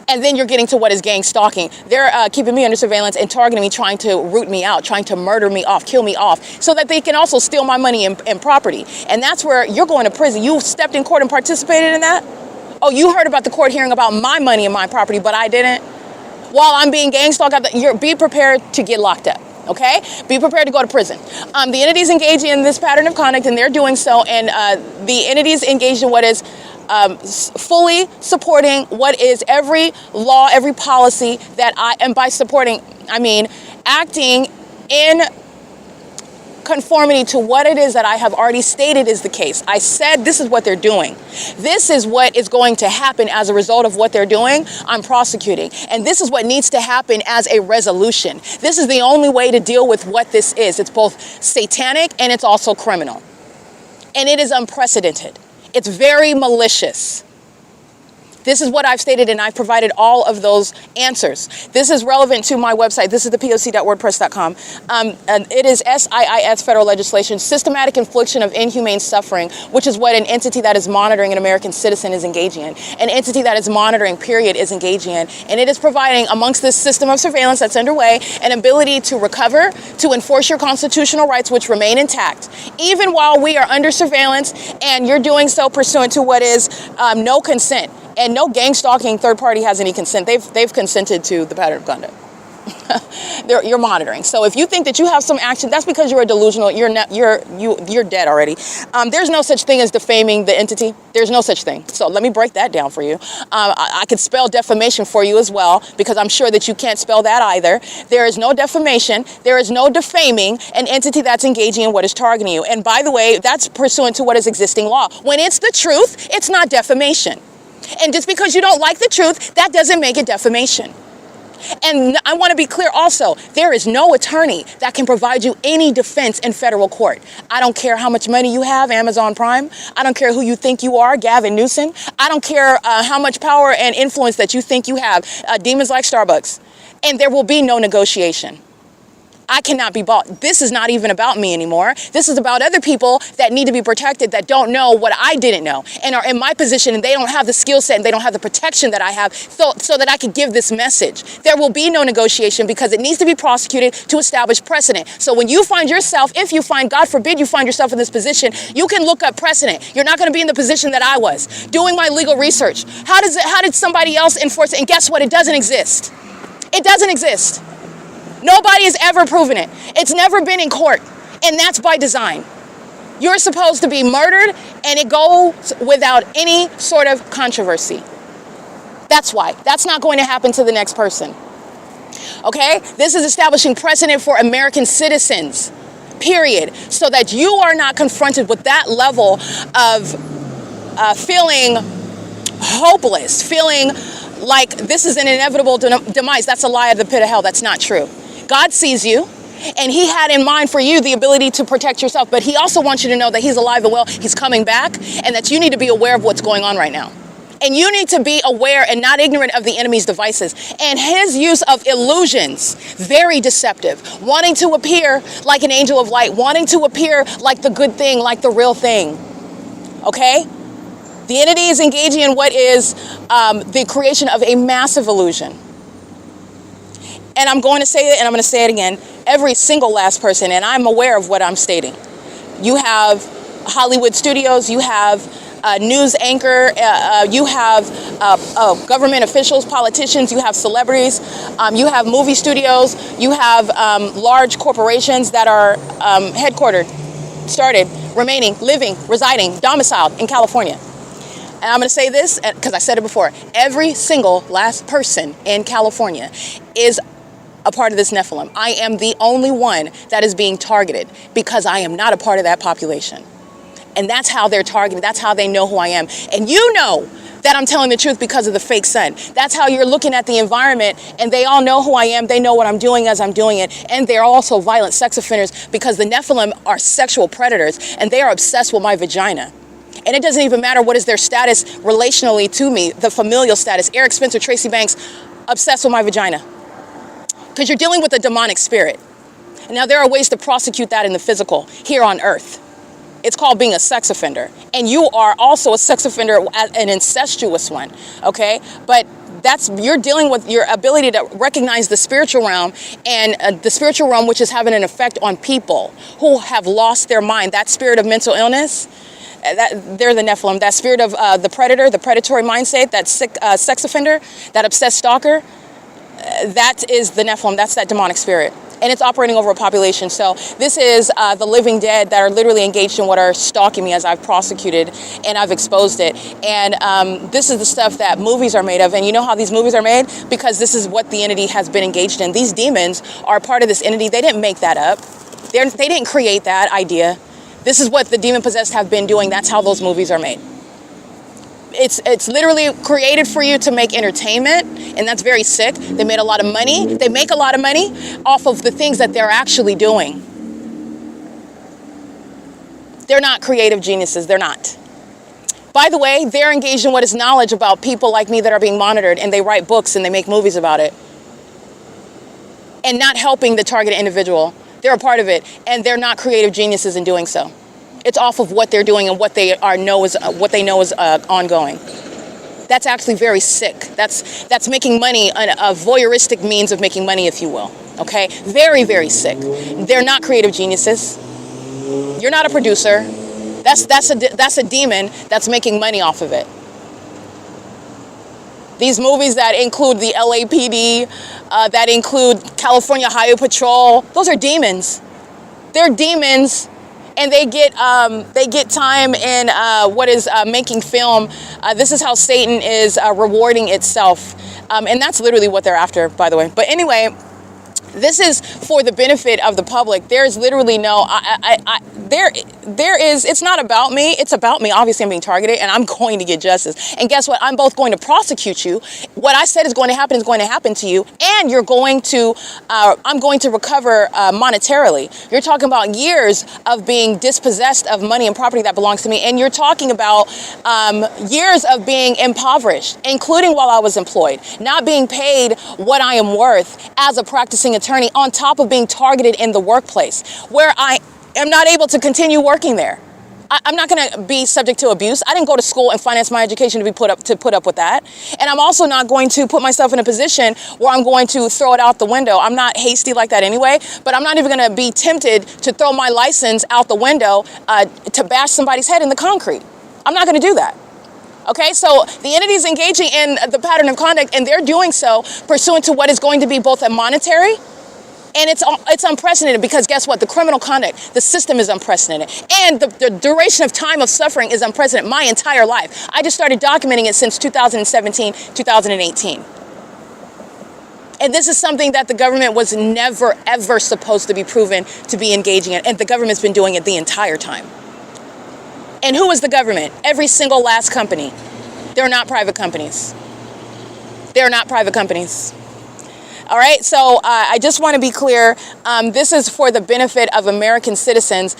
And then you're getting to what is gang stalking. They're keeping me under surveillance and targeting me, trying to root me out, trying to murder me off, kill me off, so that they can also steal my money and property. And that's where you're going to prison. You stepped in court and participated in that? Oh, you heard about the court hearing about my money and my property, but I didn't? While I'm being gang stalked, be prepared to get locked up. Okay? Be prepared to go to prison. The entities engaged in this pattern of conduct, and they're doing so, and the entities engaged in what is fully supporting what is every law, every policy that and by supporting, I mean acting in conformity to what it is that I have already stated is the case. I said this is what they're doing. This is what is going to happen as a result of what they're doing. I'm prosecuting. And this is what needs to happen as a resolution. This is the only way to deal with what this is. It's both satanic and it's also criminal. And it is unprecedented. It's very malicious. This is what I've stated, and I've provided all of those answers. This is relevant to my website. This is the P.O.C.wordpress.com. And it is SIIS federal legislation, systematic infliction of inhumane suffering, which is what an entity that is monitoring an American citizen is engaging in. An entity that is monitoring, period, is engaging in. And it is providing, amongst this system of surveillance that's underway, an ability to recover, to enforce your constitutional rights, which remain intact, even while we are under surveillance, and you're doing so pursuant to what is no consent. And no gang stalking third party has any consent. They've consented to the pattern of conduct. You're monitoring. So if you think that you have some action, that's because you're a delusional. You're dead already. There's no such thing as defaming the entity. There's no such thing. So let me break that down for you. I could spell defamation for you as well, because I'm sure that you can't spell that either. There is no defamation. There is no defaming an entity that's engaging in what is targeting you. And by the way, that's pursuant to what is existing law. When it's the truth, it's not defamation. And just because you don't like the truth, that doesn't make it defamation. And I want to be clear also, there is no attorney that can provide you any defense in federal court. I don't care how much money you have, Amazon Prime. I don't care who you think you are, Gavin Newsom. I don't care how much power and influence that you think you have, demons like Starbucks. And there will be no negotiation. I cannot be bought. This is not even about me anymore. This is about other people that need to be protected, that don't know what I didn't know and are in my position, and they don't have the skill set and they don't have the protection that I have so that I can give this message. There will be no negotiation because it needs to be prosecuted to establish precedent. So when you find yourself, if you find, God forbid you find yourself in this position, you can look up precedent. You're not going to be in the position that I was, doing my legal research. How did somebody else enforce it? And guess what? It doesn't exist. It doesn't exist. Nobody has ever proven it. It's never been in court, and that's by design. You're supposed to be murdered, and it goes without any sort of controversy. That's why. That's not going to happen to the next person. Okay? This is establishing precedent for American citizens, period, so that you are not confronted with that level of feeling hopeless, feeling like this is an inevitable demise. That's a lie of the pit of hell. That's not true. God sees you, and he had in mind for you the ability to protect yourself, but he also wants you to know that he's alive and well, he's coming back, and that you need to be aware of what's going on right now. And you need to be aware and not ignorant of the enemy's devices and his use of illusions, very deceptive, wanting to appear like an angel of light, wanting to appear like the good thing, like the real thing, okay? The entity is engaging in what is the creation of a massive illusion. And I'm going to say it, and I'm going to say it again, every single last person, and I'm aware of what I'm stating. You have Hollywood studios, you have a news anchor, you have government officials, politicians, you have celebrities, you have movie studios, you have large corporations that are headquartered, started, remaining, living, residing, domiciled in California. And I'm going to say this because I said it before. Every single last person in California is a part of this Nephilim. I am the only one that is being targeted because I am not a part of that population. And that's how they're targeted. That's how they know who I am. And you know that I'm telling the truth because of the fake sun. That's how you're looking at the environment, and they all know who I am. They know what I'm doing as I'm doing it. And they're also violent sex offenders because the Nephilim are sexual predators, and they are obsessed with my vagina. And it doesn't even matter what is their status relationally to me, the familial status. Eric Spencer, Tracy Banks, obsessed with my vagina. Because you're dealing with a demonic spirit. And now there are ways to prosecute that in the physical here on earth. It's called being a sex offender. And you are also a sex offender, an incestuous one, okay? But you're dealing with your ability to recognize the spiritual realm, and the spiritual realm which is having an effect on people who have lost their mind. That spirit of mental illness, they're the Nephilim. That spirit of the predator, the predatory mindset, that sick sex offender, that obsessed stalker, that is the Nephilim. That's that demonic spirit. and it's operating over a population. So this is the living dead that are literally engaged in what are stalking me as I've prosecuted and I've exposed it. And this is the stuff that movies are made of. And you know how these movies are made? Because this is what the entity has been engaged in. These demons are part of this entity. They didn't make that up. They didn't create that idea. This is what the demon-possessed have been doing. That's how those movies are made. It's literally created for you to make entertainment, and that's very sick. They made a lot of money. They make a lot of money off of the things that they're actually doing. They're not creative geniuses. They're not. By the way, they're engaged in what is knowledge about people like me that are being monitored, and they write books and they make movies about it. And not helping the targeted individual. They're a part of it, and they're not creative geniuses in doing so. It's off of what they're doing and what they know is ongoing. That's actually very sick. That's making money, a voyeuristic means of making money, if you will. Okay, very, very sick. They're not creative geniuses. You're not a producer. That's a demon that's making money off of it. These movies that include the LAPD, that include California Highway Patrol, those are demons. They're demons. And they get time in what is making film. This is how Satan is rewarding itself. And that's literally what they're after, by the way. But anyway, this is for the benefit of the public. There's literally no, it's not about me. It's about me. Obviously, I'm being targeted, and I'm going to get justice. And guess what? I'm both going to prosecute you. What I said is going to happen to you, and you're going to, I'm going to recover monetarily. You're talking about years of being dispossessed of money and property that belongs to me, and you're talking about years of being impoverished, including while I was employed, not being paid what I am worth as a practicing attorney, on top of being targeted in the workplace, where I am not able to continue working there. I'm not going to be subject to abuse. I didn't go to school and finance my education to put up with that. And I'm also not going to put myself in a position where I'm going to throw it out the window. I'm not hasty like that anyway, but I'm not even going to be tempted to throw my license out the window to bash somebody's head in the concrete. I'm not going to do that. Okay, so the entity is engaging in the pattern of conduct, and they're doing so pursuant to what is going to be both a monetary, and it's unprecedented, because guess what? The criminal conduct, the system is unprecedented, and the duration of time of suffering is unprecedented. My entire life. I just started documenting it since 2017, 2018. And this is something that the government was never, ever supposed to be proven to be engaging in, and the government's been doing it the entire time. And who is the government? Every single last company. They're not private companies. They're not private companies. All right, so I just want to be clear. This is for the benefit of American citizens,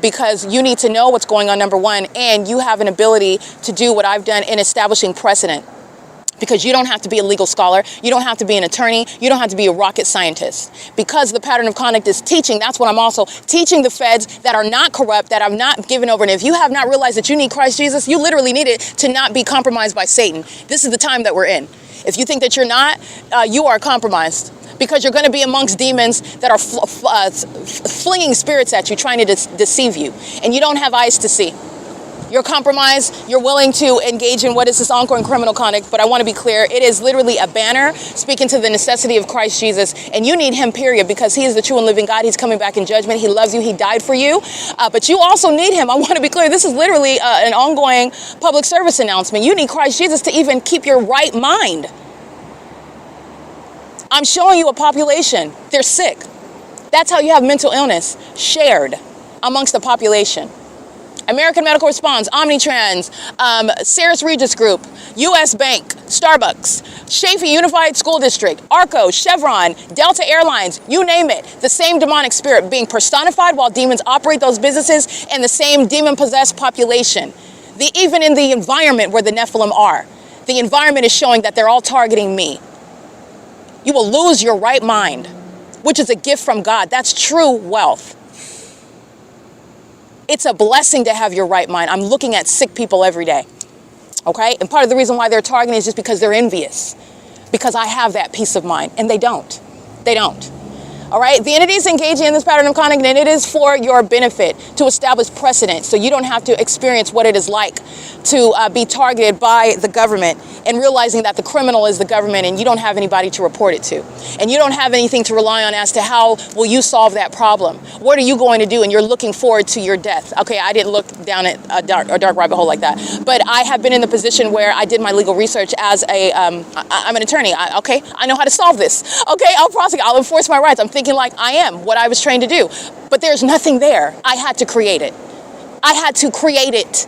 because you need to know what's going on, number one, and you have an ability to do what I've done in establishing precedent. Because you don't have to be a legal scholar, you don't have to be an attorney, you don't have to be a rocket scientist. Because the pattern of conduct is teaching, that's what I'm also teaching the feds that are not corrupt, that have not given over. And if you have not realized that you need Christ Jesus, you literally need it to not be compromised by Satan. This is the time that we're in. If you think that you're not, you are compromised. Because you're going to be amongst demons that are flinging spirits at you, trying to deceive you. And you don't have eyes to see. You're compromised, you're willing to engage in what is this ongoing criminal conduct, but I want to be clear, it is literally a banner speaking to the necessity of Christ Jesus, and you need him, period, because he is the true and living God. He's coming back in judgment. He loves you. He died for you, but you also need him. I want to be clear, this is literally an ongoing public service announcement. You need Christ Jesus to even keep your right mind. I'm showing you a population. They're sick. That's how you have mental illness shared amongst the population. American Medical Response, Omnitrans, Sarah's Regis Group, U.S. Bank, Starbucks, Chaffee Unified School District, ARCO, Chevron, Delta Airlines, you name it. The same demonic spirit being personified while demons operate those businesses, and the same demon-possessed population. Even in the environment where the Nephilim are, the environment is showing that they're all targeting me. You will lose your right mind, which is a gift from God. That's true wealth. It's a blessing to have your right mind. I'm looking at sick people every day, okay? And part of the reason why they're targeting is just because they're envious, because I have that peace of mind, and they don't. They don't. All right? The entity is engaging in this pattern of conduct, and it is for your benefit to establish precedent so you don't have to experience what it is like to be targeted by the government, and realizing that the criminal is the government and you don't have anybody to report it to. And you don't have anything to rely on as to how will you solve that problem. What are you going to do? And you're looking forward to your death. Okay, I didn't look down at a dark rabbit hole like that. But I have been in the position where I did my legal research as I'm an attorney. I know how to solve this. Okay, I'll prosecute, I'll enforce my rights. I'm thinking like I am what I was trained to do. But there's nothing there. I had to create it. I had to create it.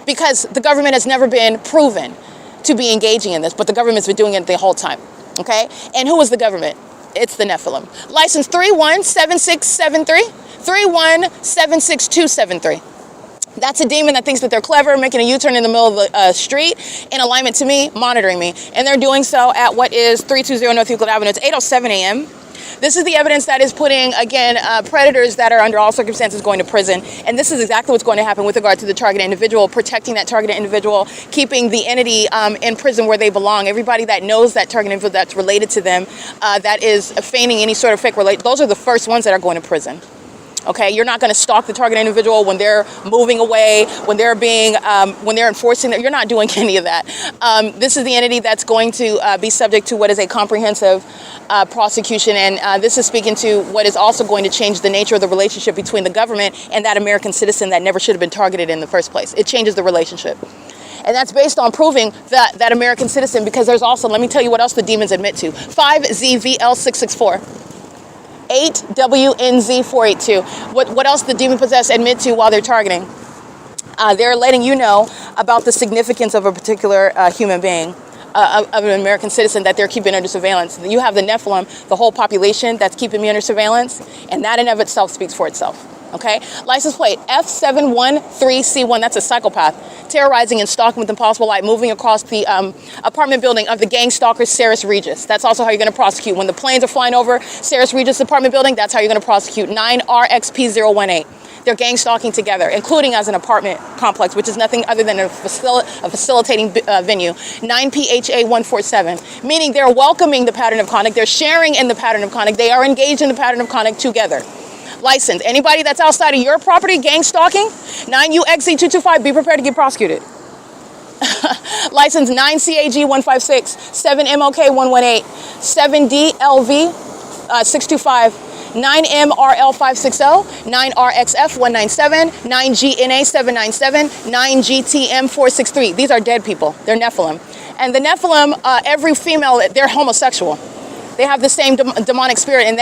Because the government has never been proven to be engaging in this, but the government's been doing it the whole time, okay? And who is the government? It's the Nephilim. License 317673, 31767273. That's a demon that thinks that they're clever, making a U-turn in the middle of the street in alignment to me, monitoring me. And they're doing so at what is 320 North Euclid Avenue. It's 8:07 a.m. This is the evidence that is putting, again, predators that are under all circumstances going to prison. And this is exactly what's going to happen with regard to the targeted individual, protecting that targeted individual, keeping the entity in prison where they belong. Everybody that knows that targeted individual that's related to them, that is feigning any sort of fake relation, those are the first ones that are going to prison. Okay, you're not going to stalk the target individual when they're moving away, when they're being, when they're enforcing that. You're not doing any of that. This is the entity that's going to be subject to what is a comprehensive prosecution, and this is speaking to what is also going to change the nature of the relationship between the government and that American citizen that never should have been targeted in the first place. It changes the relationship. And that's based on proving that American citizen, because there's also, let me tell you what else the demons admit to. 5ZVL664. 8WNZ482. What else the demon possessed admit to while they're targeting? They're letting you know about the significance of a particular human being, of an American citizen that they're keeping under surveillance. You have the Nephilim, the whole population that's keeping me under surveillance, and that in of itself speaks for itself. Okay? License plate F713C1, that's a psychopath, terrorizing and stalking with impossible light, moving across the apartment building of the gang stalker Sarah Regis. That's also how you're going to prosecute. When the planes are flying over Sarah Regis' apartment building, that's how you're going to prosecute. 9RXP018. They're gang stalking together, including as an apartment complex, which is nothing other than a facilitating venue. 9PHA147, meaning they're welcoming the pattern of conduct, they're sharing in the pattern of conduct, they are engaged in the pattern of conduct together. License, anybody that's outside of your property, gang stalking, 9UXZ225, be prepared to get prosecuted. License 9CAG156, 7MOK118, 7DLV625, 9MRL560, 9RXF197, 9GNA797, 9GTM463. These are dead people. They're Nephilim. And the Nephilim, every female, they're homosexual. They have the same demonic spirit, and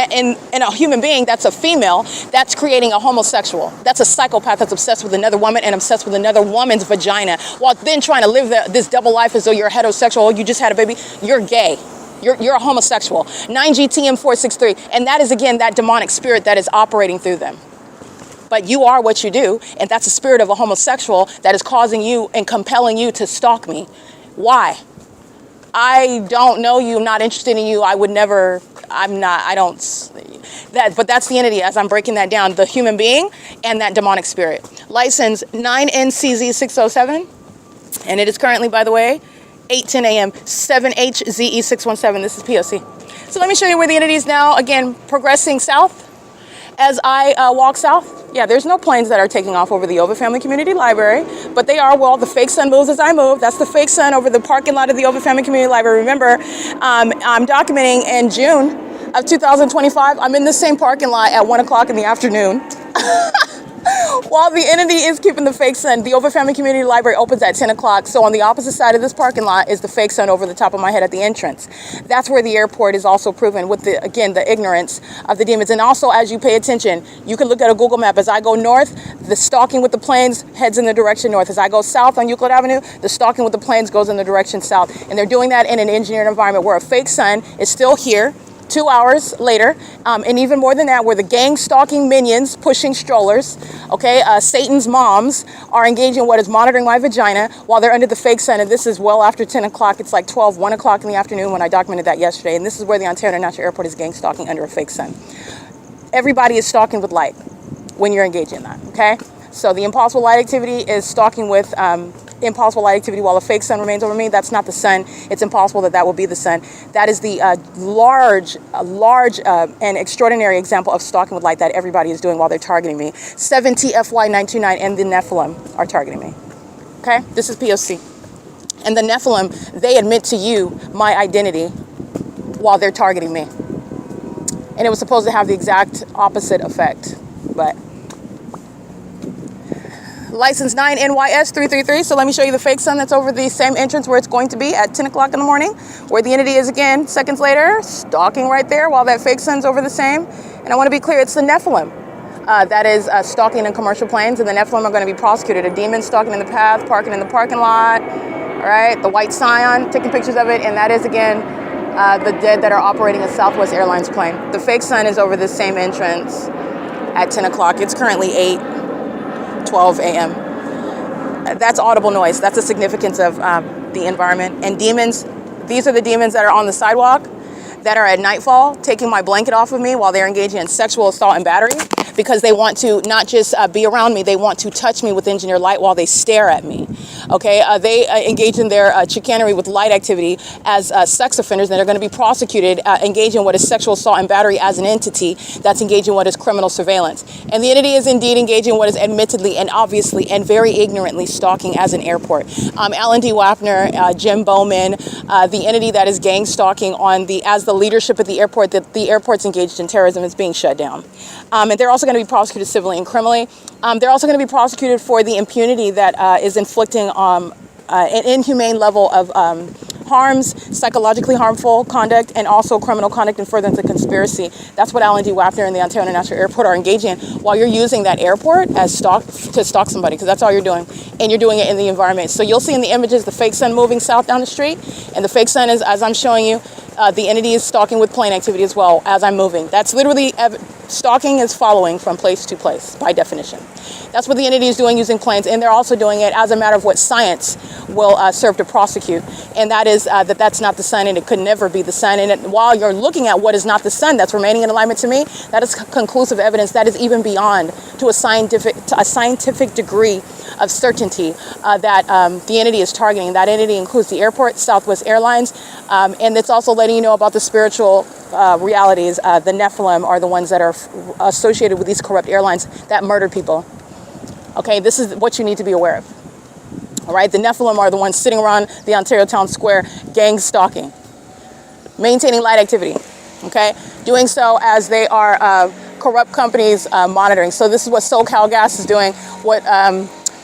in a human being that's a female, that's creating a homosexual. That's a psychopath that's obsessed with another woman and obsessed with another woman's vagina, while then trying to live this double life as though you're heterosexual, you just had a baby, you're gay. You're a homosexual. 9GTM463, and that is, again, that demonic spirit that is operating through them. But you are what you do, and that's the spirit of a homosexual that is causing you and compelling you to stalk me. Why? I don't know you, I'm not interested in you, I would never, but that's the entity as I'm breaking that down, the human being and that demonic spirit. License 9NCZ607, and it is currently, by the way, 8:10 a.m., 7HZE617, this is P.O.C. So let me show you where the entity is now, again, progressing south as I walk south. Yeah, there's no planes that are taking off over the OVITT Family Community Library, but they are, well, the fake sun moves as I move. That's the fake sun over the parking lot of the OVITT Family Community Library. Remember, I'm documenting in June of 2025, I'm in the same parking lot at 1 o'clock in the afternoon. While the entity is keeping the fake sun, the OVITT Family Community Library opens at 10 o'clock. So on the opposite side of this parking lot is the fake sun over the top of my head at the entrance. That's where the airport is also proven with, the ignorance of the demons. And also, as you pay attention, you can look at a Google map. As I go north, the stalking with the planes heads in the direction north. As I go south on Euclid Avenue, the stalking with the planes goes in the direction south. And they're doing that in an engineered environment where a fake sun is still here 2 hours later, and even more than that, where the gang stalking minions pushing strollers, okay, Satan's moms are engaging in what is monitoring my vagina while they're under the fake sun, and this is well after 10 o'clock. It's like 1 o'clock in the afternoon when I documented that yesterday, and this is where the Ontario International Airport is gang stalking under a fake sun. Everybody is stalking with light when you're engaging in that, okay? So the impossible light activity is stalking with impossible light activity while a fake sun remains over me. That's not the sun. It's impossible that will be the sun. That is the large and extraordinary example of stalking with light that everybody is doing while they're targeting me. 7TFY929 and the Nephilim are targeting me. Okay, this is P.O.C. And the Nephilim, they admit to you my identity while they're targeting me. And it was supposed to have the exact opposite effect, but. License 9 NYS 333. So let me show you the fake sun that's over the same entrance where it's going to be at 10 o'clock in the morning, where the entity is again seconds later, stalking right there while that fake sun's over the same. And I want to be clear, it's the Nephilim that is stalking in commercial planes, and the Nephilim are going to be prosecuted. A demon stalking in the path, parking in the parking lot, all right? The white scion, taking pictures of it, and that is again the dead that are operating a Southwest Airlines plane. The fake sun is over the same entrance at 10 o'clock. It's currently 8:12 a.m. That's audible noise. That's the significance of the environment. And demons, these are the demons that are on the sidewalk that are at nightfall taking my blanket off of me while they're engaging in sexual assault and battery, because they want to not just be around me, they want to touch me with engineered light while they stare at me. Okay, they engage in their chicanery with light activity as sex offenders, and they're going to be prosecuted engaging in what is sexual assault and battery as an entity that's engaging in what is criminal surveillance. And the entity is indeed engaging in what is admittedly and obviously and very ignorantly stalking as an airport. Alan D. Wapner, Jim Bowman, the entity that is gang stalking on as the leadership at the airport, that the airport's engaged in terrorism, is being shut down. And they're also going to be prosecuted civilly and criminally. They're also going to be prosecuted for the impunity that is inflicting an inhumane level of harms, psychologically harmful conduct, and also criminal conduct and furtherance of conspiracy. That's what Alan D. Wapner and the Ontario International Airport are engaging in while you're using that airport as to stalk somebody, because that's all you're doing. And you're doing it in the environment. So you'll see in the images the fake sun moving south down the street, and the fake sun is, as I'm showing you, the entity is stalking with plane activity as well as I'm moving. That's literally, stalking is following from place to place by definition. That's what the entity is doing using planes, and they're also doing it as a matter of what science will serve to prosecute, and that is that's not the sun, and it could never be the sun. And while you're looking at what is not the sun that's remaining in alignment to me, that is conclusive evidence that is even beyond to a scientific degree of certainty that the entity is targeting. That entity includes the airport, Southwest Airlines, and it's also letting you know about the spiritual realities. The Nephilim are the ones that are associated with these corrupt airlines that murdered people. Okay, this is what you need to be aware of. All right, the Nephilim are the ones sitting around the Ontario Town Square, gang stalking, maintaining light activity. Okay, doing so as they are corrupt companies monitoring. So this is what SoCal Gas is doing. What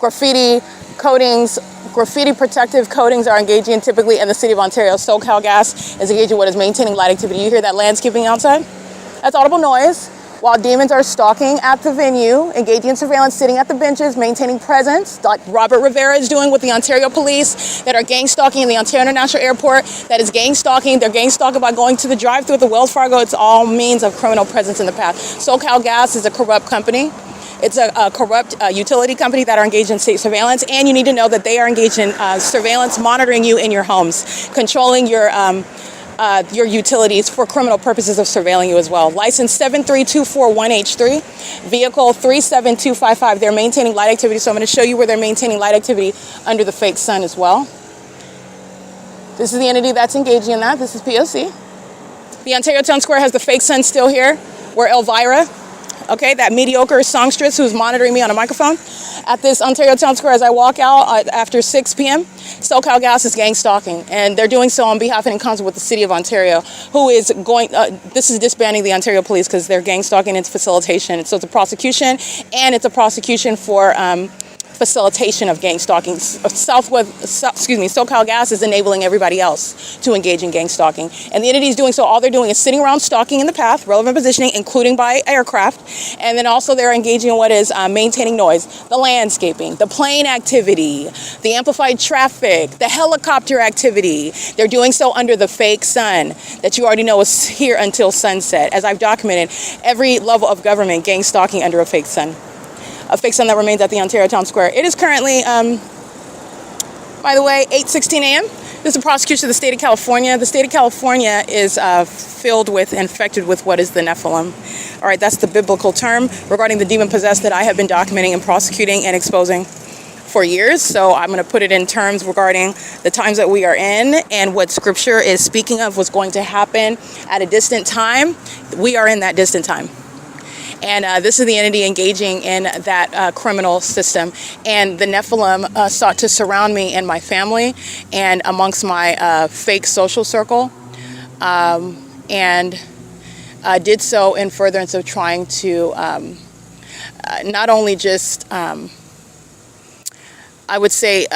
graffiti coatings, graffiti protective coatings are engaging in typically in the city of Ontario. SoCal Gas is engaging in what is maintaining light activity. You hear that landscaping outside? That's audible noise. While demons are stalking at the venue, engaging in surveillance, sitting at the benches, maintaining presence, like Robert Rivera is doing with the Ontario Police, that are gang stalking in the Ontario International Airport, that is gang stalking. They're gang stalking by going to the drive-thru at the Wells Fargo. It's all means of criminal presence in the past. SoCal Gas is a corrupt company. It's a corrupt utility company that are engaged in state surveillance, and you need to know that they are engaged in surveillance, monitoring you in your homes, controlling your utilities for criminal purposes of surveilling you as well. License 73241H3, vehicle 37255. They're maintaining light activity, so I'm going to show you where they're maintaining light activity under the fake sun as well. This is the entity that's engaging in that. This is P.O.C. The Ontario Town Square has the fake sun still here, where Elvira, okay, that mediocre songstress who's monitoring me on a microphone, at this Ontario Town Square as I walk out after 6 p.m., SoCal Gas is gang stalking, and they're doing so on behalf and in concert with the City of Ontario, who is going, this is disbanding the Ontario Police because they're gang stalking. It's facilitation. So it's a prosecution, and it's a prosecution for facilitation of gang stalking. SoCal Gas is enabling everybody else to engage in gang stalking. And the entity is doing so. All they're doing is sitting around stalking in the path, relevant positioning, including by aircraft. And then also they're engaging in what is maintaining noise, the landscaping, the plane activity, the amplified traffic, the helicopter activity. They're doing so under the fake sun that you already know is here until sunset. As I've documented, every level of government gang stalking under a fake sun. A fake sun that remains at the Ontario Town Square. It is currently, by the way, 8:16 a.m. This is a prosecution of the state of California. The state of California is filled with, infected with what is the Nephilim. All right, that's the biblical term regarding the demon-possessed that I have been documenting and prosecuting and exposing for years. So I'm going to put it in terms regarding the times that we are in and what Scripture is speaking of what's going to happen at a distant time. We are in that distant time. And this is the entity engaging in that criminal system. And the Nephilim sought to surround me and my family and amongst my fake social circle, and did so in furtherance of trying to not only just, I would say,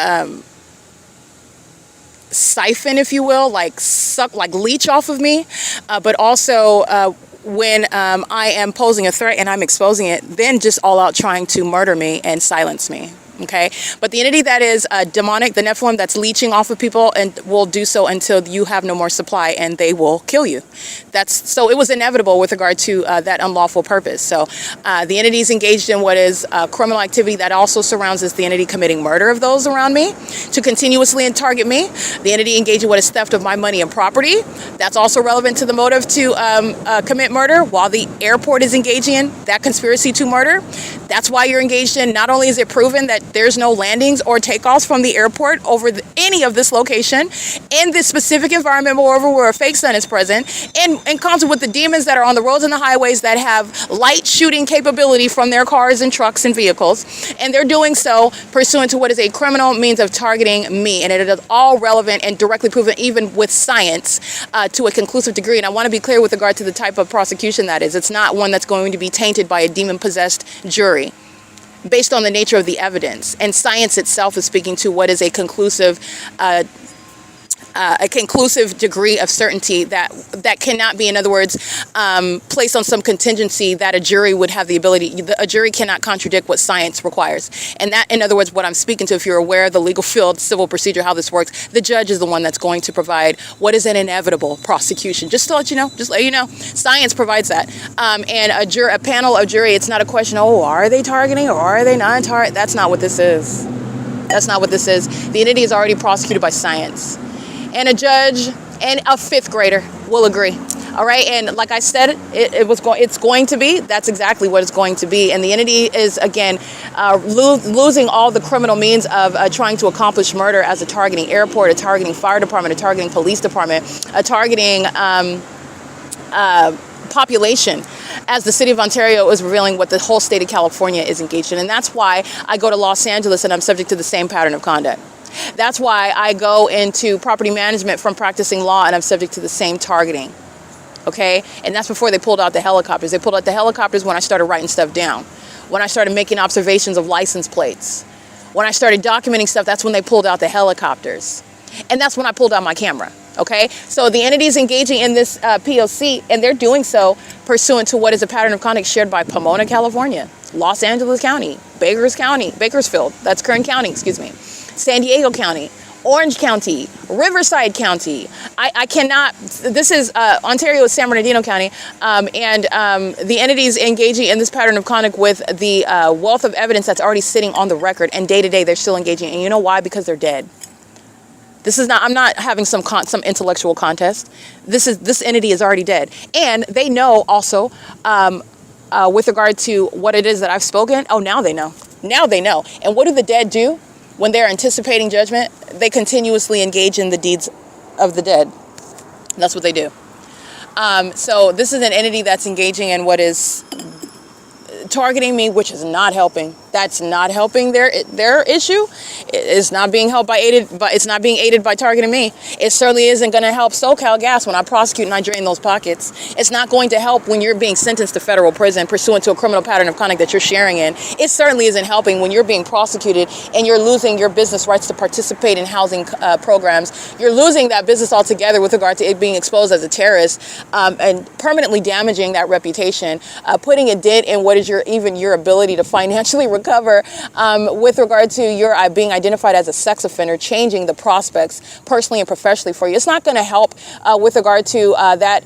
siphon, if you will, like suck, like leech off of me, but also when I am posing a threat and I'm exposing it, then just all out trying to murder me and silence me. Okay, but the entity that is demonic, the Nephilim, that's leeching off of people, and will do so until you have no more supply, and they will kill you. So it was inevitable with regard to that unlawful purpose. So the entity is engaged in what is criminal activity that also surrounds us, the entity committing murder of those around me to continuously target me. The entity engaged in what is theft of my money and property. That's also relevant to the motive to commit murder, while the airport is engaging in that conspiracy to murder. That's why you're engaged in, not only is it proven that there's no landings or takeoffs from the airport over any of this location in this specific environment, moreover, where a fake sun is present, and in concert with the demons that are on the roads and the highways that have light shooting capability from their cars and trucks and vehicles, and they're doing so pursuant to what is a criminal means of targeting me. And it is all relevant and directly proven, even with science, to a conclusive degree. And I want to be clear with regard to the type of prosecution that is. It's not one that's going to be tainted by a demon-possessed jury, based on the nature of the evidence. And science itself is speaking to what is a conclusive degree of certainty that cannot be, in other words, placed on some contingency that a jury would have the ability. A jury cannot contradict what science requires. And that, in other words, what I'm speaking to, if you're aware of the legal field, civil procedure, how this works, the judge is the one that's going to provide what is an inevitable prosecution. Just to let you know, science provides that. And a panel of jury, it's not a question, are they targeting or are they not targeting? That's not what this is. That's not what this is. The entity is already prosecuted by science. And a judge and a fifth grader will agree. All right. And like I said, it's going to be. That's exactly what it's going to be. And the entity is, again, losing all the criminal means of trying to accomplish murder as a targeting airport, a targeting fire department, a targeting police department, a targeting population, as the city of Ontario is revealing what the whole state of California is engaged in. And that's why I go to Los Angeles and I'm subject to the same pattern of conduct. That's why I go into property management from practicing law and I'm subject to the same targeting. Okay? And that's before they pulled out the helicopters. They pulled out the helicopters when I started writing stuff down. When I started making observations of license plates. When I started documenting stuff, that's when they pulled out the helicopters. And that's when I pulled out my camera. Okay? So the entity is engaging in this P.O.C. and they're doing so pursuant to what is a pattern of conduct shared by Pomona, California, Los Angeles County, Bakersfield, that's Kern County, excuse me, San Diego County, Orange County, Riverside County. I cannot, this is Ontario, San Bernardino County, and the entities engaging in this pattern of conduct with the wealth of evidence that's already sitting on the record, and day to day they're still engaging. And you know why? Because they're dead. This is not, I'm not having some intellectual contest. This entity is already dead. And they know also, with regard to what it is that I've spoken, now they know. Now they know. And what do the dead do? When they're anticipating judgment, they continuously engage in the deeds of the dead. That's what they do. So this is an entity that's engaging in what is targeting me, which is not helping. That's not helping their issue. It's not being helped it's not being aided by targeting me. It certainly isn't going to help SoCal Gas when I prosecute and I drain those pockets. It's not going to help when you're being sentenced to federal prison pursuant to a criminal pattern of conduct that you're sharing in. It certainly isn't helping when you're being prosecuted and you're losing your business rights to participate in housing programs. You're losing that business altogether with regard to it being exposed as a terrorist, and permanently damaging that reputation, putting a dent in what is your ability to financially recover, with regard to your being identified as a sex offender, changing the prospects personally and professionally for you. It's not going to help with regard to that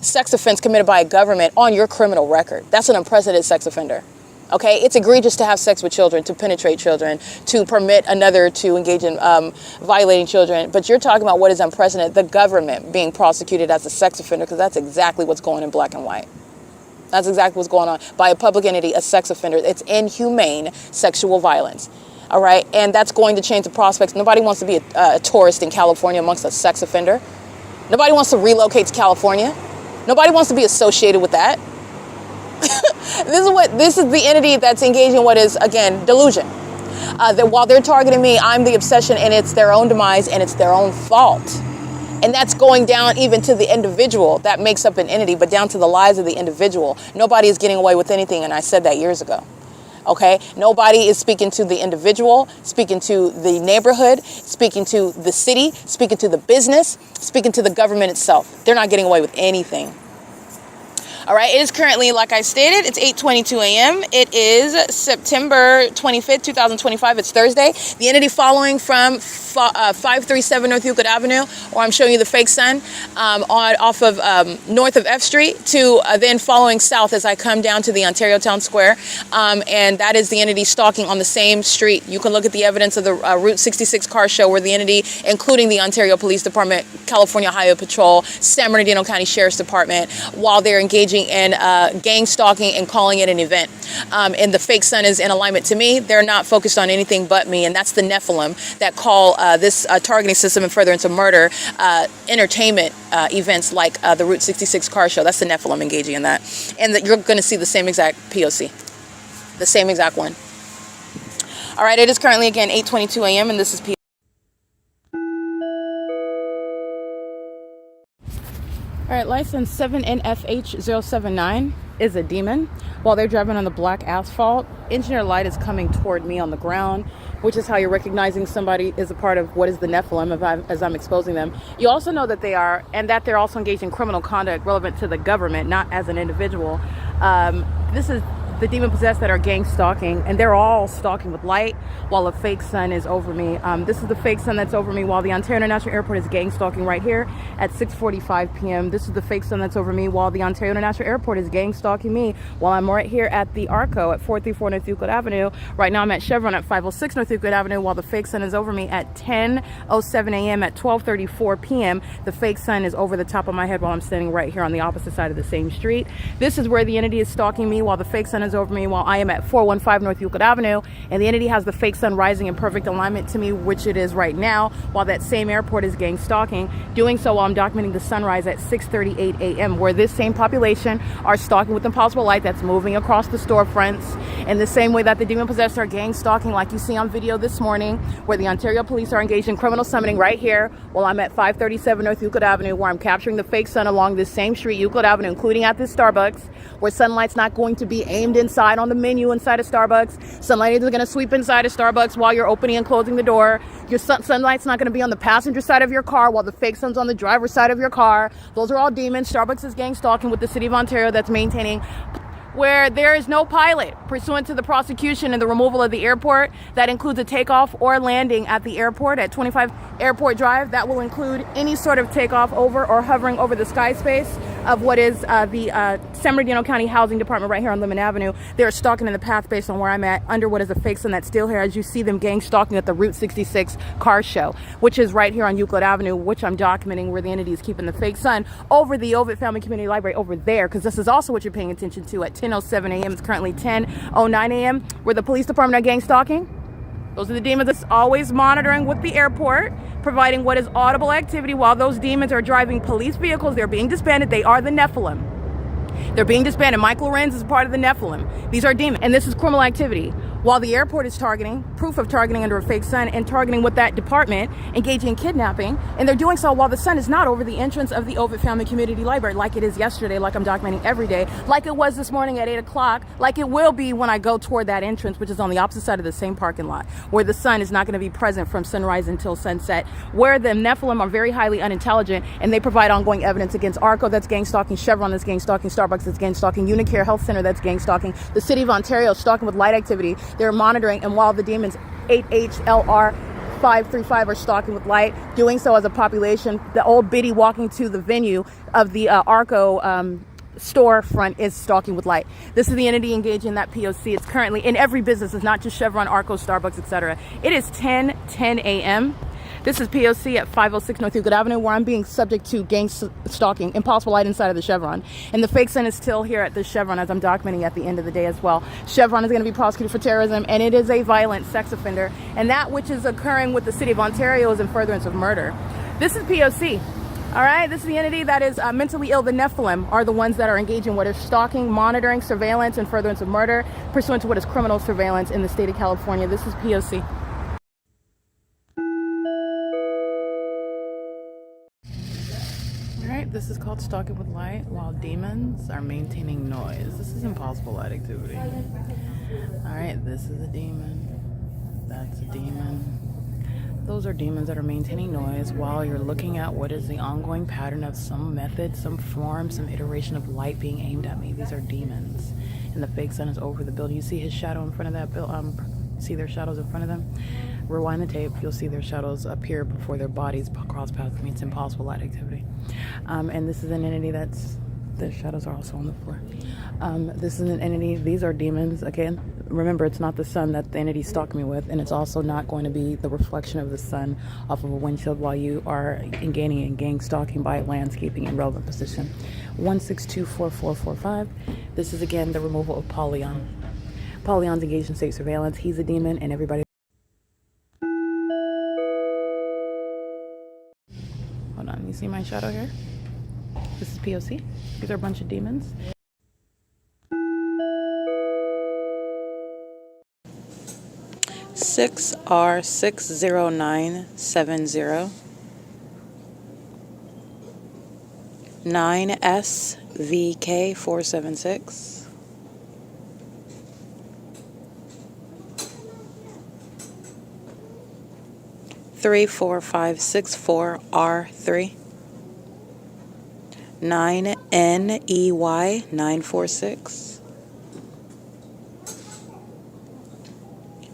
sex offense committed by a government on your criminal record. That's an unprecedented sex offender. Okay, it's egregious to have sex with children, to penetrate children, to permit another to engage in violating children. But you're talking about what is unprecedented, the government being prosecuted as a sex offender, because that's exactly what's going on in black and white. That's exactly what's going on by a public entity, a sex offender. It's inhumane sexual violence. All right. And that's going to change the prospects. Nobody wants to be a tourist in California amongst a sex offender. Nobody wants to relocate to California. Nobody wants to be associated with that. This is the entity that's engaging in what is, again, delusion. That while they're targeting me, I'm the obsession, and it's their own demise, and it's their own fault. And that's going down even to the individual that makes up an entity, but down to the lives of the individual. Nobody is getting away with anything, and I said that years ago. Okay? Nobody is speaking to the individual, speaking to the neighborhood, speaking to the city, speaking to the business, speaking to the government itself. They're not getting away with anything. All right, it is currently, like I stated, it's 8:22 a.m. It is September 25th, 2025. It's Thursday. The entity following from 537 North Euclid Avenue, or I'm showing you the fake sun, off of north of F Street, to then following south as I come down to the Ontario Town Square. And that is the entity stalking on the same street. You can look at the evidence of the Route 66 car show where the entity, including the Ontario Police Department, California Highway Patrol, San Bernardino County Sheriff's Department, while they're engaging in gang stalking and calling it an event. And the fake sun is in alignment to me. They're not focused on anything but me, and that's the Nephilim that call this targeting system and furtherance of murder entertainment events like the Route 66 car show. That's the Nephilim engaging in that. And you're going to see the same exact P.O.C. The same exact one. All right, it is currently, again, 8:22 a.m., and this is P.O.C. All right, license 7NFH079 is a demon. While they're driving on the black asphalt, engineer light is coming toward me on the ground, which is how you're recognizing somebody is a part of what is the Nephilim as I'm exposing them. You also know that they are, and that they're also engaged in criminal conduct relevant to the government, not as an individual. This is the demon possessed that are gang stalking, and they're all stalking with light while a fake sun is over me. This is the fake sun that's over me while the Ontario International Airport is gang stalking right here at 6:45 p.m. This is the fake sun that's over me while the Ontario International Airport is gang stalking me while I'm right here at the ARCO at 434 North Euclid Avenue. Right now I'm at Chevron at 506 North Euclid Avenue while the fake sun is over me at 10:07 a.m. at 12:34 p.m. The fake sun is over the top of my head while I'm standing right here on the opposite side of the same street. This is where the entity is stalking me while the fake sun is over me while I am at 415 North Euclid Avenue, and the entity has the fake sun rising in perfect alignment to me, which it is right now, while that same airport is gang stalking, doing so while I'm documenting the sunrise at 6:38 a.m., where this same population are stalking with impossible light that's moving across the storefronts in the same way that the demon possessed are gang stalking, like you see on video this morning, where the Ontario police are engaged in criminal summoning right here while I'm at 537 North Euclid Avenue, where I'm capturing the fake sun along this same street, Euclid Avenue, including at this Starbucks, where sunlight's not going to be aimed inside on the menu inside of Starbucks. Sunlight isn't going to sweep inside of Starbucks while you're opening and closing the door. Your sunlight's not going to be on the passenger side of your car while the fake sun's on the driver's side of your car. Those are all demons. Starbucks is gang stalking with the city of Ontario that's maintaining where there is no pilot pursuant to the prosecution and the removal of the airport. That includes a takeoff or landing at the airport at 25 Airport Drive. That will include any sort of takeoff over or hovering over the sky space of what is the San Bernardino County Housing Department right here on Lemon Avenue. They're stalking in the path based on where I'm at under what is a fake sun that's still here as you see them gang stalking at the Route 66 car show, which is right here on Euclid Avenue, which I'm documenting where the entity is keeping the fake sun over the OVITT Family Community Library over there, because this is also what you're paying attention to at 10:07 a.m. It's currently 10:09 a.m. where the police department are gang stalking. Those are the demons that's always monitoring with the airport, providing what is audible activity while those demons are driving police vehicles. They're being disbanded. They are the Nephilim. They're being disbanded. Michael Lorenz is part of the Nephilim. These are demons. And this is criminal activity. While the airport is targeting, proof of targeting under a fake sun, and targeting with that department, engaging in kidnapping, and they're doing so while the sun is not over the entrance of the OVITT Family Community Library, like it is yesterday, like I'm documenting every day, like it was this morning at 8 o'clock, like it will be when I go toward that entrance, which is on the opposite side of the same parking lot, where the sun is not going to be present from sunrise until sunset, where the Nephilim are very highly unintelligent, and they provide ongoing evidence against ARCO that's gang stalking, Chevron that's gang stalking, Starbucks that's gang stalking, UNICARE Health Center that's gang stalking, the city of Ontario stalking with light activity. They're monitoring, and while the demons 8HLR 535 are stalking with light, doing so as a population, the old biddy walking to the venue of the ARCO storefront is stalking with light. This is the entity engaged in that P.O.C. It's currently in every business. It's not just Chevron, ARCO, Starbucks, etc. It is 10:10 a.m. This is P.O.C. at 506 North Euclid Avenue, where I'm being subject to gang stalking, impossible light inside of the Chevron. And the fake sun is still here at the Chevron as I'm documenting at the end of the day as well. Chevron is going to be prosecuted for terrorism, and it is a violent sex offender. And that which is occurring with the city of Ontario is in furtherance of murder. This is P.O.C. All right, this is the entity that is mentally ill. The Nephilim are the ones that are engaging in what is stalking, monitoring, surveillance, and furtherance of murder pursuant to what is criminal surveillance in the state of California. This is P.O.C. All right, this is called Stalking with Light while demons are maintaining noise. This is impossible light activity. All right, this is a demon. That's a demon. Those are demons that are maintaining noise while you're looking at what is the ongoing pattern of some method, some form, some iteration of light being aimed at me. These are demons. And the fake sun is over the building. You see his shadow in front of that building. See their shadows in front of them? Rewind the tape. You'll see their shadows appear before their bodies cross paths. I mean, it's impossible light activity. And this is an entity that's... The shadows are also on the floor. This is an entity. These are demons. Again, remember, it's not the sun that the entity stalked me with, and it's also not going to be the reflection of the sun off of a windshield while you are engaging in gang stalking by landscaping in relevant position. 1624445. This is again the removal of Polyon. Polyon's engaged in state surveillance. He's a demon, and everybody. Hold on. You see my shadow here? This is P.O.C. These are a bunch of demons. R60970 9SVK476 34564R3 9NEY946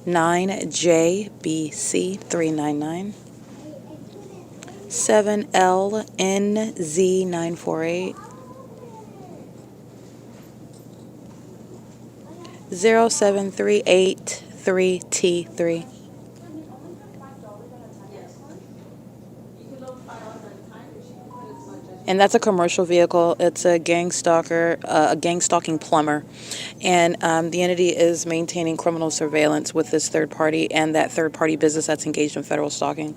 9JBC399 7LNZ948 07383T3. And that's a commercial vehicle. It's a gang stalker, a gang stalking plumber. And the entity is maintaining criminal surveillance with this third party and that third party business that's engaged in federal stalking.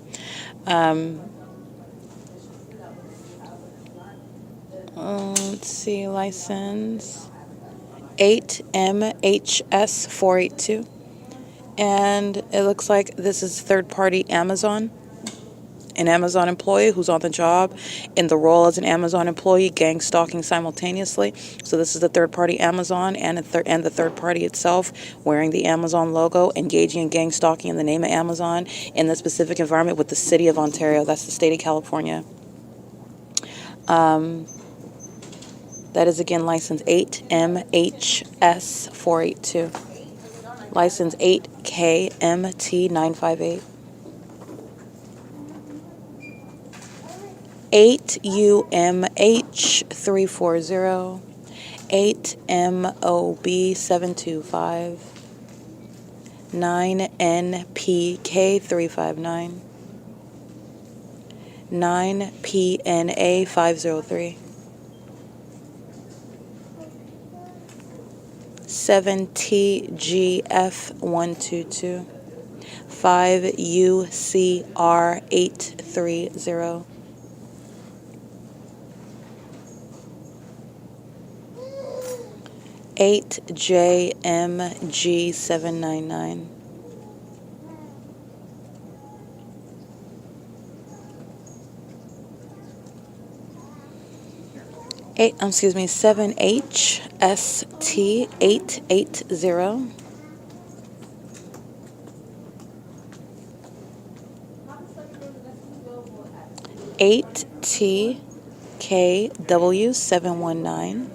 Let's see, license 8MHS482. And it looks like this is third party Amazon. An Amazon employee who's on the job in the role as an Amazon employee, gang stalking simultaneously. So this is the third party Amazon and the third party itself wearing the Amazon logo, engaging in gang stalking in the name of Amazon in the specific environment with the city of Ontario. That's the state of California. That is again license 8MHS482. License 8KMT958. 8UMH340, 8MOB725, 9NPK359, 9PNA503, 7TGF122, 5UCR830, 8JMG799, 7HST880, 8TKW719,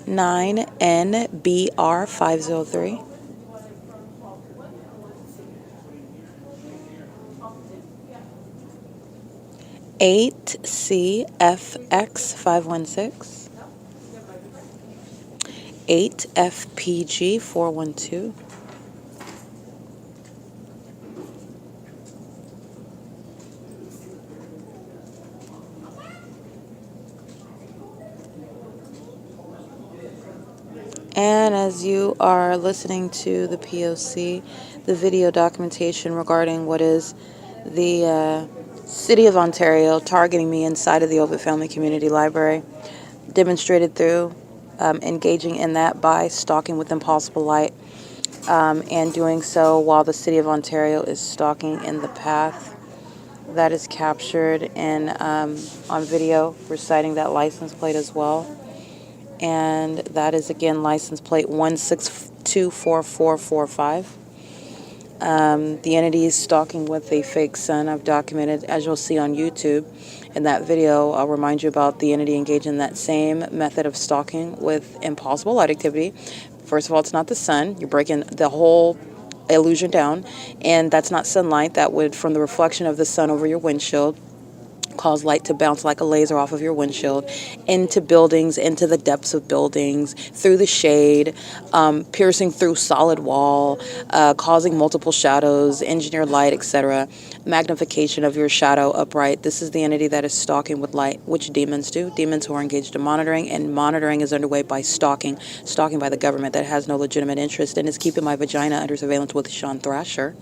9NBR503, 8CFX516, 8FPG412, 'And as you are listening to the P.O.C, the video documentation regarding what is the City of Ontario targeting me inside of the OVITT Family Community Library, demonstrated through engaging in that by stalking with impossible light, and doing so while the City of Ontario is stalking in the path. That is captured in on video, reciting that license plate as well. And that is, again, license plate 1624445. The entity is stalking with a fake son. I've documented, as you'll see on YouTube. In that video, I'll remind you about the entity engaged in that same method of stalking with impossible light activity. First of all, it's not the sun. You're breaking the whole illusion down, and that's not sunlight. That would, from the reflection of the sun over your windshield, cause light to bounce like a laser off of your windshield into buildings, into the depths of buildings, through the shade, piercing through solid wall, causing multiple shadows, engineered light, etc. Magnification of your shadow upright. This is the entity that is stalking with light, which demons do. Demons who are engaged in monitoring, and monitoring is underway by stalking by the government that has no legitimate interest and is keeping my vagina under surveillance with Sean Thrasher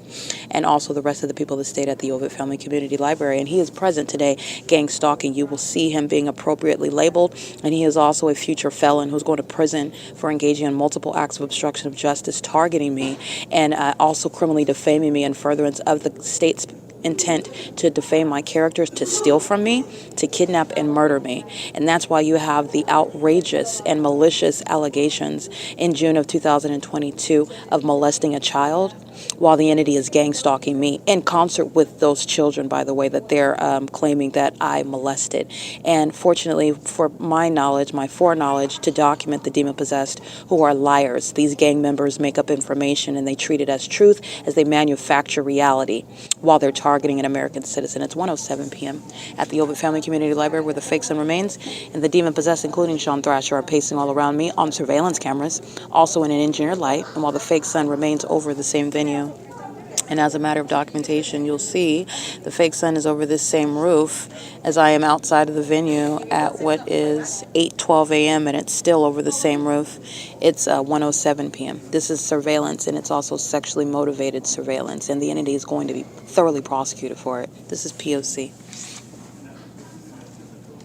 and also the rest of the people that stayed at the OVITT Family Community Library. And he is present today gang stalking. You will see him being appropriately labeled, and he is also a future felon who's going to prison for engaging in multiple acts of obstruction of justice, targeting me, and also criminally defaming me in furtherance of the state's intent to defame my characters, to steal from me, to kidnap and murder me. And that's why you have the outrageous and malicious allegations in June of 2022 of molesting a child, while the entity is gang stalking me in concert with those children, by the way, that they're claiming that I molested. And fortunately, for my knowledge, my foreknowledge, to document the demon-possessed who are liars. These gang members make up information and they treat it as truth, as they manufacture reality while they're targeting an American citizen. It's 1:07 p.m. at the OVITT Family Community Library, where the fake son remains, and the demon-possessed, including Sean Thrasher, are pacing all around me on surveillance cameras, also in an engineered light, and while the fake son remains over the same venue. And as a matter of documentation, you'll see the fake sun is over this same roof as I am outside of the venue at what is 8:12 a.m. and it's still over the same roof. It's 1:07 p.m. This is surveillance, and it's also sexually motivated surveillance, and the entity is going to be thoroughly prosecuted for it. This is P.O.C.